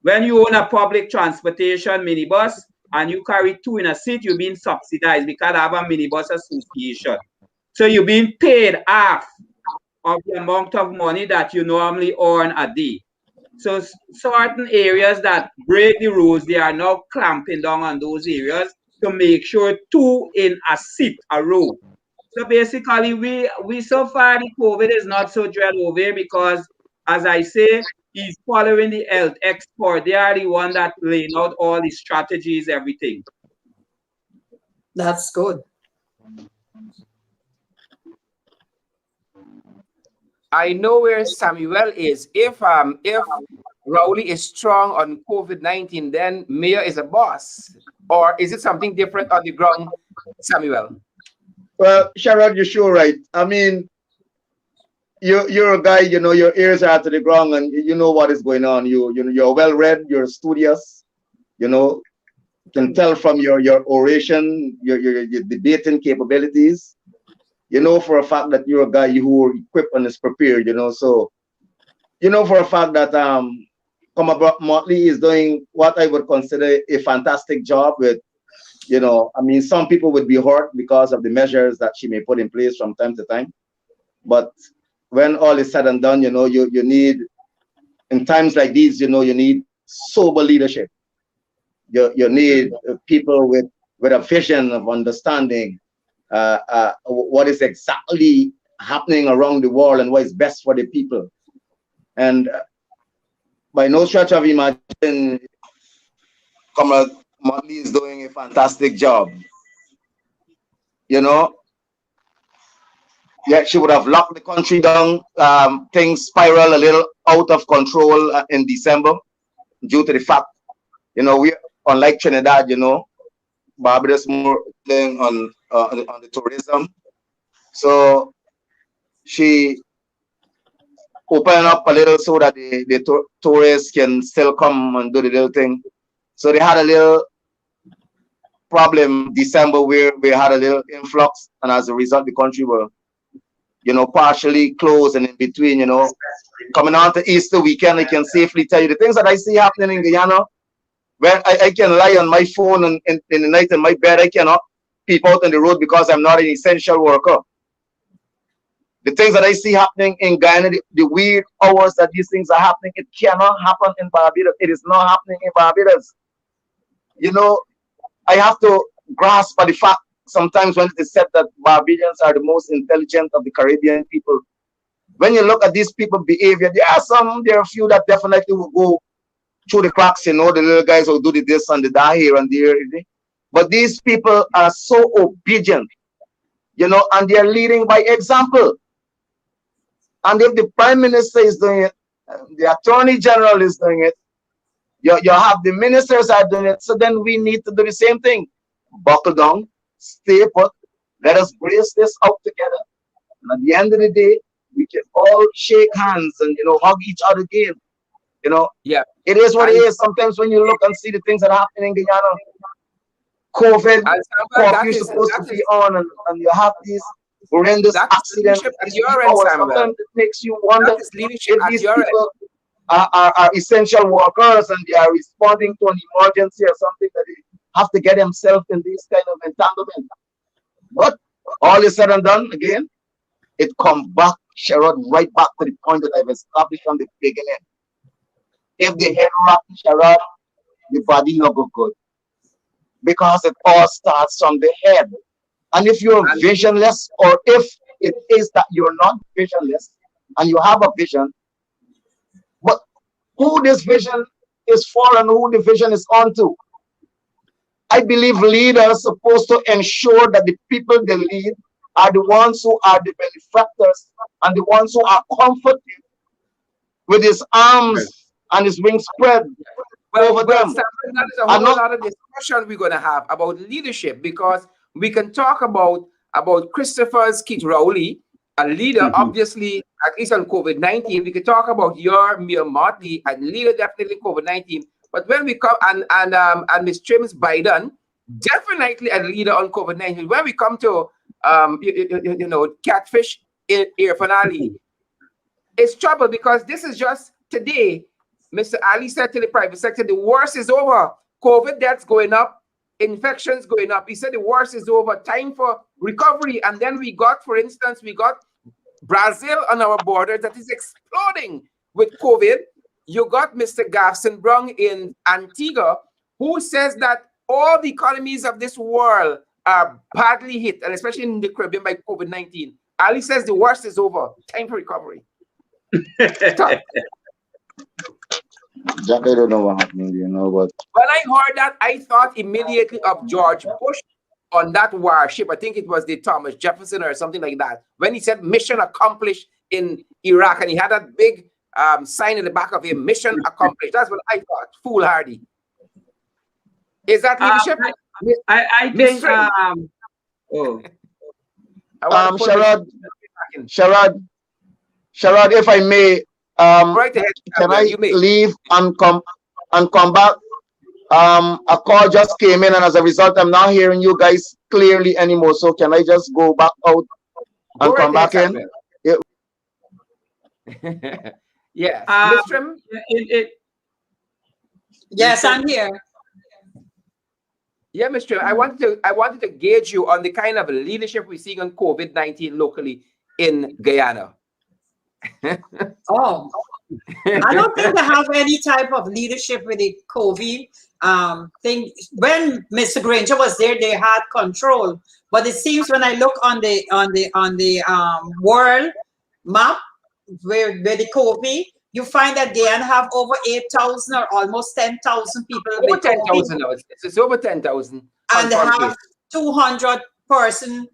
When you own a public transportation minibus and you carry 2 in a seat, you're being subsidized because I have a minibus association. So you're being paid half of the amount of money that you normally earn a day. So certain areas that break the rules, they are now clamping down on those areas to make sure 2 in a seat, a row. So basically, we so far the COVID is not so dread over here because, as I say, he's following the health expert. They are the one that laying out all the strategies, everything. That's good. I know where Samuel is. If Rowley is strong on COVID-19, then Mayor is a boss, or is it something different on the ground, Samuel? Well, Sherrod, you're sure right. I mean, you're a guy, you know, your ears are to the ground and you know what is going on. You're well read, you're studious, you know, can tell from your oration, your debating capabilities. You know for a fact that you're a guy who are equipped and is prepared, you know. So you know for a fact that Commander Motley is doing what I would consider a fantastic job with, you know, I mean, some people would be hurt because of the measures that she may put in place from time to time. But when all is said and done, you know, you need, in times like these, you know, you need sober leadership. You need people with a vision of understanding what is exactly happening around the world and what is best for the people. And by no stretch of imagination, Comrade Motley is doing a fantastic job. You know, yeah, she would have locked the country down. Things spiral a little out of control in December due to the fact, you know, we unlike Trinidad, you know, Barbados more thing on the tourism. So she opened up a little so that the tourists can still come and do the little thing. So they had a little problem December where we had a little influx, and as a result, the country were, you know, partially closed, and in between, you know, coming on to Easter weekend, I can safely tell you the things that I see happening in Guyana. Where I can lie on my phone and in the night in my bed, I cannot peep out on the road because I'm not an essential worker. The things that I see happening in Guyana, the weird hours that these things are happening, it cannot happen in Barbados. It is not happening in Barbados. You know, I have to grasp at the fact sometimes when it is said that Barbadians are the most intelligent of the Caribbean people. When you look at these people's behavior, there are a few that definitely will go through the cracks, you know, the little guys will do this and the that here and there. But these people are so obedient, you know, and they're leading by example. And if the Prime Minister is doing it, the Attorney General is doing it, you have the ministers are doing it, so then we need to do the same thing. Buckle down, stay put, let us brace this out together. And at the end of the day, we can all shake hands and, you know, hug each other again. You know, yeah, it is what it is. Sometimes when you look and see the things that are happening in Guyana, COVID, you're supposed to be on, and you have these horrendous accidents. Sometimes it makes you wonder if these people are essential workers and they are responding to an emergency or something that have to get himself in these kind of entanglement. But all is said and done, again, it comes back, Sherrod, right back to the point that I've established from the beginning. If the head rotten, Sherrod, the body not go good. Because it all starts from the head. And if you're visionless, or if it is that you're not visionless and you have a vision, but who this vision is for and who the vision is onto, I believe leaders are supposed to ensure that the people they lead are the ones who are the benefactors and the ones who are comforted with his arms and his wings spread over them. That is a whole lot of discussion we're going to have about leadership, because we can talk about Christopher's Keith Rowley, a leader, obviously, at least on COVID-19. We could talk about your Mia Motley, a leader definitely COVID-19. But when we come and Ms. Trim's Biden, definitely a leader on COVID-19. When we come to Catfish Air Finale, it's trouble, because this is just today. Mr. Ali said to the private sector, the worst is over. COVID deaths going up, infections going up. He said the worst is over. Time for recovery. And then we got, for instance, Brazil on our border that is exploding with COVID. You got Mr. Gavson Brung in Antigua, who says that all the economies of this world are badly hit, and especially in the Caribbean, by COVID-19. Ali says the worst is over. Time for recovery. Jack, I don't know what happened, but when I heard that, I thought immediately of George Bush on that warship. I think it was the Thomas Jefferson or something like that, when he said mission accomplished in Iraq, and he had that big sign in the back of him, mission accomplished. That's what I thought. Foolhardy. Is that leadership? I think Sherrod, if I may, right ahead, can I leave and come back? A call just came in, and as a result, I'm not hearing you guys clearly anymore. So can I just go back out and come back in? Yes. Ms. Trim? Yes, I'm here. Yeah, Ms. Trim, I wanted to gauge you on the kind of leadership we're seeing on COVID-19 locally in Guyana. Oh, I don't think they have any type of leadership with the COVID thing. When Mr. Granger was there, they had control. But it seems when I look on the world map where the COVID, you find that Guyana have over 8,000 or almost 10,000 people. Over 10,000 now. It's over 10,000. And they have 200 person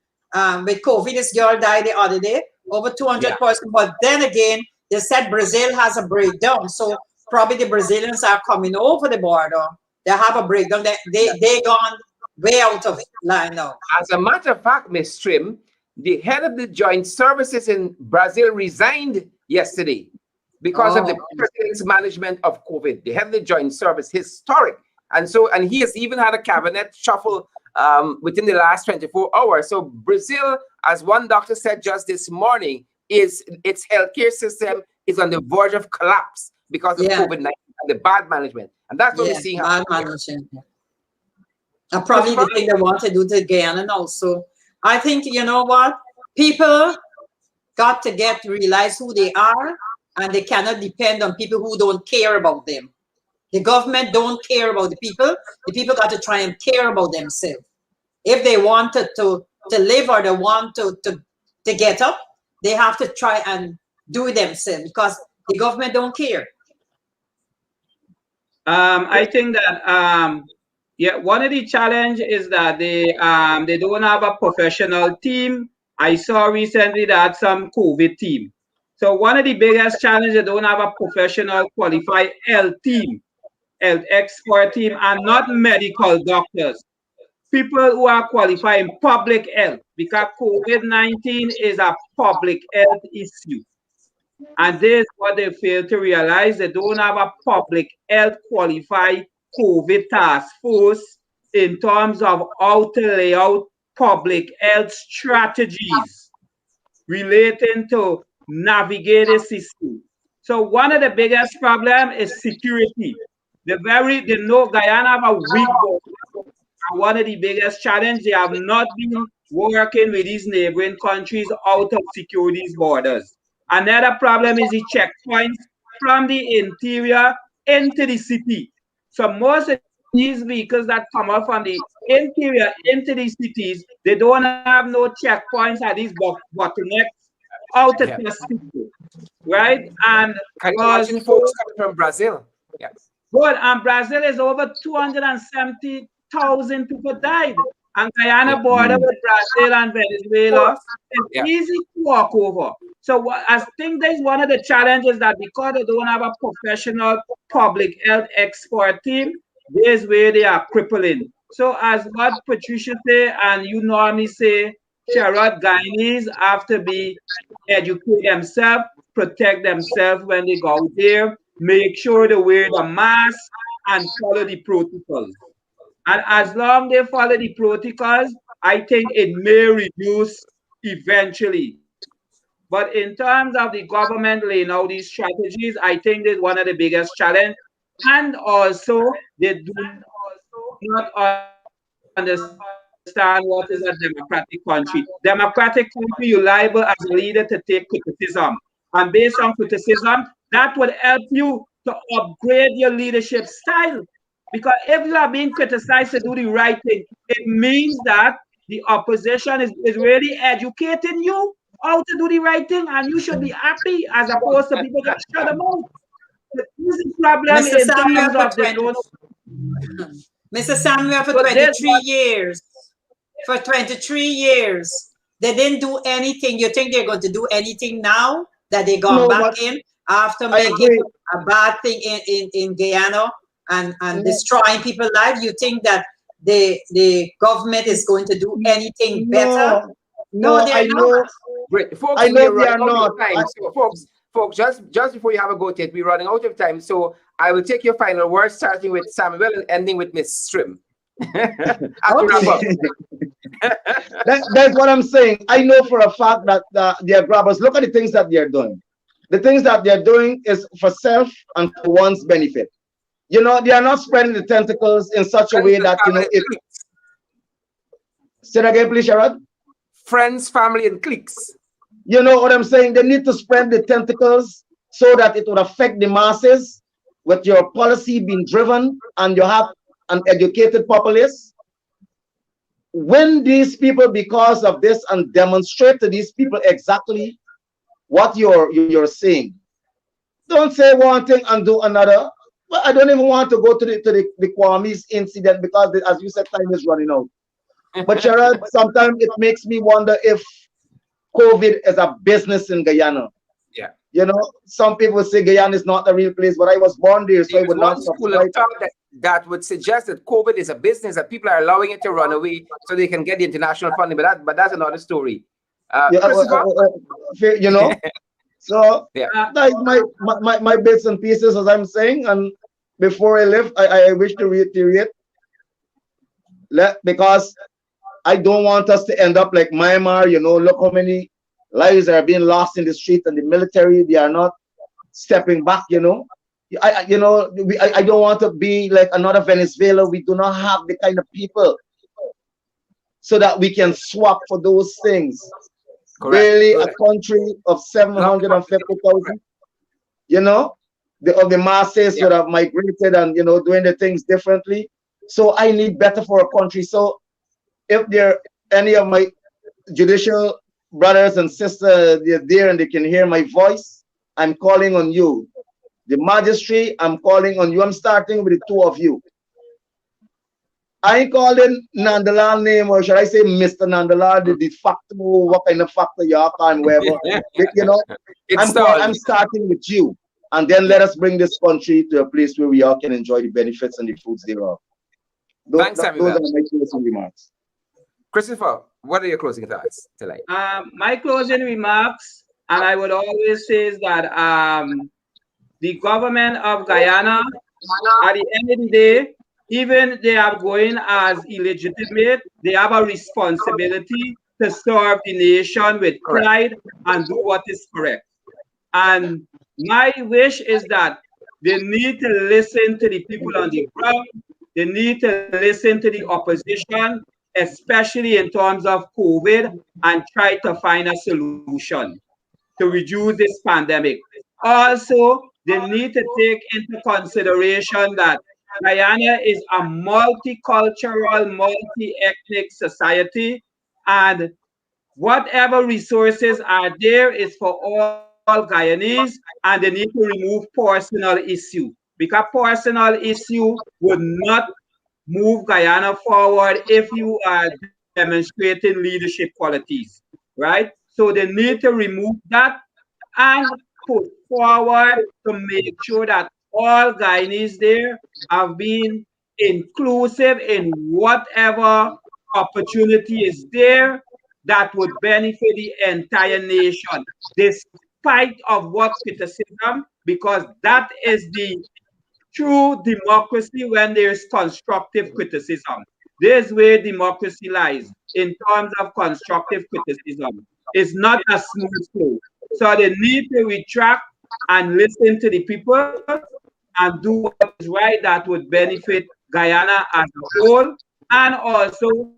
with COVID. This girl died the other day. Over 200 person. But then again, they said Brazil has a breakdown. So probably the Brazilians are coming over the border. They have a breakdown. They gone way out of line now. As a matter of fact, Ms. Trim, the head of the joint services in Brazil resigned yesterday because of the president's management of COVID. The head of the joint service, historic. And he has even had a cabinet shuffle within the last 24 hours. So Brazil, as one doctor said just this morning, its healthcare system is on the verge of collapse because of COVID-19 and the bad management. And that's what we're seeing happen. Bad management. And probably the thing they want to do to Guyana also. I think, you know what? People got to realize who they are, and they cannot depend on people who don't care about them. The government don't care about the people. The people got to try and care about themselves. If they wanted to live or they want to get up, they have to try and do it themselves because the government don't care. I think that one of the challenge is that they don't have a professional team. I saw recently that some COVID team. So one of the biggest challenges, they don't have a professional qualified health team, health expert team, and not medical doctors. People who are qualified in public health, because COVID-19 is a public health issue. And this is what they fail to realize. They don't have a public health qualified COVID task force in terms of how to lay out public health strategies relating to navigate the system. So one of the biggest problems is security. They know Guyana have a weak border. And one of the biggest challenges, they have not been working with these neighboring countries out of secure these borders. Another problem is the checkpoints from the interior into the city. So most of these vehicles that come up from the interior into these cities, they don't have no checkpoints at these bottlenecks out of the city, right? And can you imagine folks coming from Brazil? Yeah. Good. And Brazil is over 270,000 people died. And Guyana border with Brazil and Venezuela is easy to walk over. So I think that's one of the challenges, that because they don't have a professional public health expert team, this where they are crippling. So as what Patricia say, and you normally say, Sherrod, Guyanese have to be educate themselves, protect themselves when they go out there, make sure they wear the mask and follow the protocols. And as long they follow the protocols, I think it may reduce eventually. But in terms of the government laying out these strategies, I think that's one of the biggest challenges. And also, they do not understand what is a democratic country. Democratic country, you're liable as a leader to take criticism. And based on criticism, that would help you to upgrade your leadership style. Because if you are being criticized to do the right thing, it means that the opposition is really educating you how to do the right thing, and you should be happy, as opposed to people that shut them out. The problem Mr. in Samuel, terms of the Mr. Samuel, for 23 years, they didn't do anything. You think they're going to do anything now that they gone back in after making a bad thing in Guyana and destroying people's lives? You think that the government is going to do anything better? No, they're not. Great. Folks, I know they are not. So, folks, just before you have a go, Ted, we're running out of time. So I will take your final words, starting with Samuel and ending with Miss Trim. That's what I'm saying. I know for a fact that their grabbers, look at the things that they're doing. The things that they're doing is for self and for one's benefit. You know, they are not spreading the tentacles in such a way that, you know, if... Say that again, please, Sherrod. Friends, family, and cliques. You know what I'm saying? They need to spread the tentacles so that it would affect the masses with your policy being driven and you have an educated populace. When these people, because of this, and demonstrate to these people exactly what you're saying. Don't say one thing and do another. Well, I don't even want to go to the Kwame's incident because, as you said, time is running out. But Sherrod, sometimes it makes me wonder if COVID is a business in Guyana. Yeah. You know, some people say Guyana is not a real place, but I was born there, so I would not support that would suggest that COVID is a business, that people are allowing it to run away so they can get the international funding. But that's another story. You know, so like my bits and pieces, as I'm saying, and before I leave, I wish to reiterate, because I don't want us to end up like Myanmar. You know, look how many lives are being lost in the street, and the military, they are not stepping back. You know, I don't want to be like another Venezuela. We do not have the kind of people so that we can swap for those things. Correct. Really, a country of 750,000. You know, the masses would have migrated and, you know, doing the things differently. So I need better for a country. So if there are any of my judicial brothers and sisters, they're there and they can hear my voice, I'm calling on you. The magistrate, I'm calling on you. I'm starting with the two of you. I ain't calling Nandalal name, or should I say Mr. Nandalal, the de facto, what kind of factor you are, and wherever. You know, I'm starting with you. And then let us bring this country to a place where we all can enjoy the benefits and the fruits thereof. Thanks, Samuel. Those are my closing remarks. Christopher, what are your closing thoughts tonight? My closing remarks, and I would always say, is that the government of Guyana, at the end of the day, even they are going as illegitimate, they have a responsibility to serve the nation with pride and do what is correct. And my wish is that they need to listen to the people on the ground They need to listen to the opposition, especially in terms of COVID, and try to find a solution to reduce this pandemic. Also, they need to take into consideration that Guyana is a multicultural, multi-ethnic society, and whatever resources are there is for all Guyanese, and they need to remove personal issue, because personal issue would not move Guyana forward if you are demonstrating leadership qualities, right? So they need to remove that and put forward to make sure that all Guyanese there have been inclusive in whatever opportunity is there that would benefit the entire nation, despite of what criticism, because that is the true democracy when there's constructive criticism. This is where democracy lies in terms of constructive criticism. It's not a smooth flow. So they need to retract and listen to the people and do what is right that would benefit Guyana as a whole, and also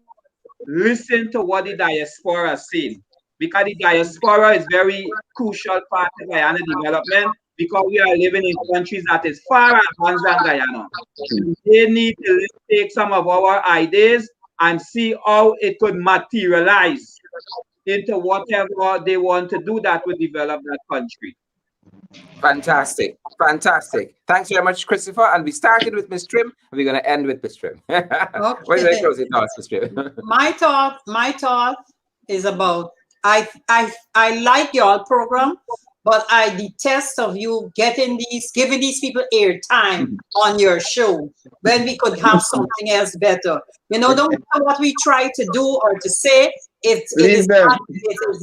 listen to what the diaspora is saying. Because the diaspora is very crucial part of Guyana development, because we are living in countries that is far advanced than Guyana. They need to take some of our ideas and see how it could materialize into whatever they want to do that would develop that country. Fantastic. Fantastic. Thanks very much, Christopher. And we started with Ms. Trim, and we're going to end with Ms. Trim. What are your closing thoughts, Ms. Trim? My thought is about, I like your program, but I detest of you giving these people airtime on your show when we could have something else better. You know, don't matter what we try to do or to say, it is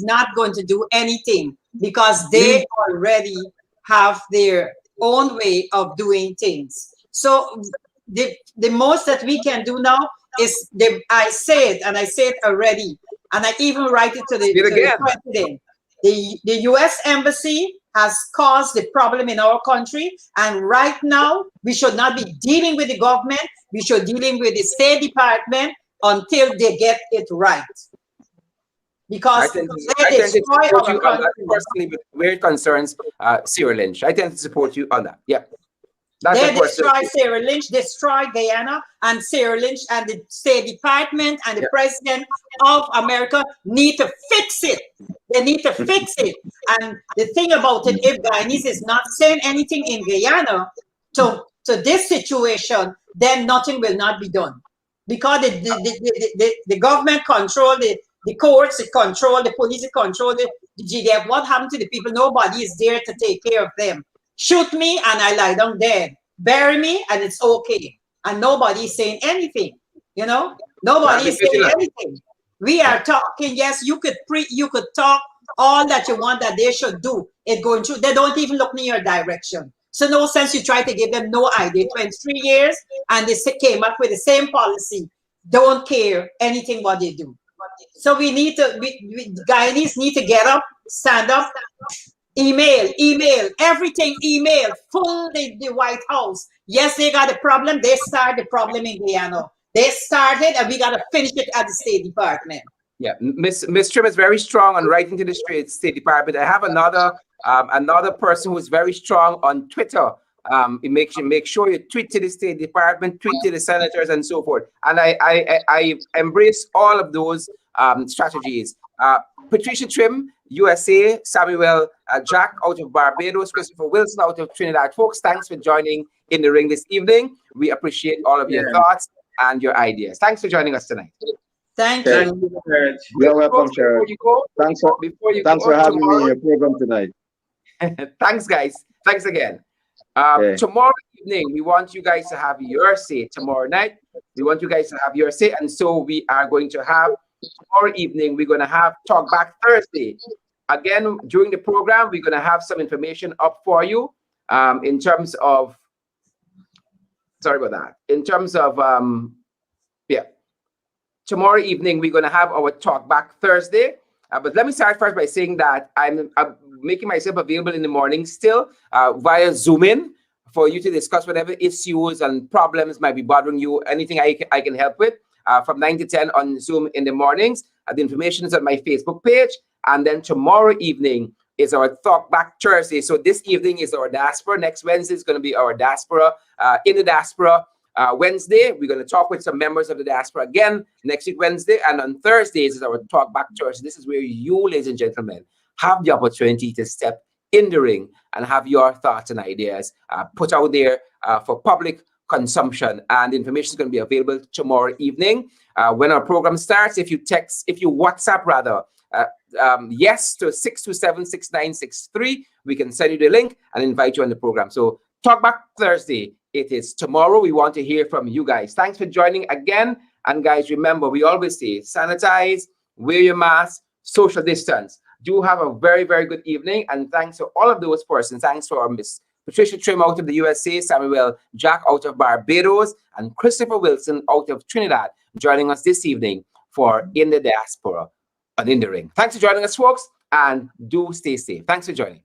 not going to do anything, because they already have their own way of doing things. So the most that we can do now is, I say it already, and I even write it to the president. The U.S. Embassy has caused the problem in our country, and right now we should not be dealing with the government. We should be dealing with the State Department until they get it right. Because I tend to support you on that personally, where it concerns Sarah Lynch. I tend to support you on that. Yeah. They destroy Sarah Lynch, destroy Guyana, and Sarah Lynch and the State Department and the President of America need to fix it. They need to fix it. And the thing about it, if Guyanese is not saying anything in Guyana to this situation, then nothing will not be done. Because the government control the courts, it control the police, it control the GDF. What happened to the people? Nobody is there to take care of them. Shoot me and I lie down dead. Bury me and it's okay. And nobody is saying anything. You know, nobody is saying anything. We are talking. Yes, you could talk all that you want that they should do. It going through. They don't even look in your direction. So no sense you try to give them no idea. 23 years and they came up with the same policy. Don't care anything what they do. So we need to, Guyanese need to get up, stand up, email, everything email, full the White House. Yes, they got a problem. They started the problem in Guyana. They started and we got to finish it at the State Department. Yeah, Miss Trim is very strong on writing to the State Department. I have another person who's very strong on Twitter. Make sure you tweet to the State Department, tweet to the senators, and so forth. And I embrace all of those strategies. Patricia Trim, USA, Samuel Jack out of Barbados, Christopher Wilson out of Trinidad. Folks, thanks for joining in the ring this evening. We appreciate all of your thoughts and your ideas. Thanks for joining us tonight. Thank you. You're welcome, Sharon. Thanks for having me in your program tonight. Thanks, guys. Thanks again. Tomorrow evening, we want you guys to have your say. Tomorrow night, we want you guys to have your say. And so we are going to have, tomorrow evening, we're going to have Talk Back Thursday. Again, during the program, we're going to have some information up for you in terms of, sorry about that. In terms of, tomorrow evening, we're going to have our Talk Back Thursday. But let me start first by saying that I'm making myself available in the morning still via Zoom in for you to discuss whatever issues and problems might be bothering you, anything I can help with, from 9 to 10 on Zoom in the mornings. The information is on my Facebook page. And then tomorrow evening is our Talk Back Thursday. So this evening is our Diaspora. Next Wednesday is going to be our Diaspora, in the Diaspora Wednesday. We're going to talk with some members of the Diaspora again next week Wednesday. And on Thursdays is our Talk Back Thursday. This is where you, ladies and gentlemen, have the opportunity to step in the ring and have your thoughts and ideas put out there for public consumption. And the information is going to be available tomorrow evening when our program starts. If you WhatsApp rather, yes to 627-6963, we can send you the link and invite you on the program. So Talk Back Thursday, it is tomorrow. We want to hear from you guys. Thanks for joining again. And guys, remember, we always say sanitize, wear your mask, social distance. Do have a very, very good evening. And thanks to all of those persons. Thanks for Miss Patricia Trim out of the USA, Samuel Jack out of Barbados, and Christopher Wilson out of Trinidad joining us this evening for In the Diaspora and In the Ring. Thanks for joining us, folks, and do stay safe. Thanks for joining.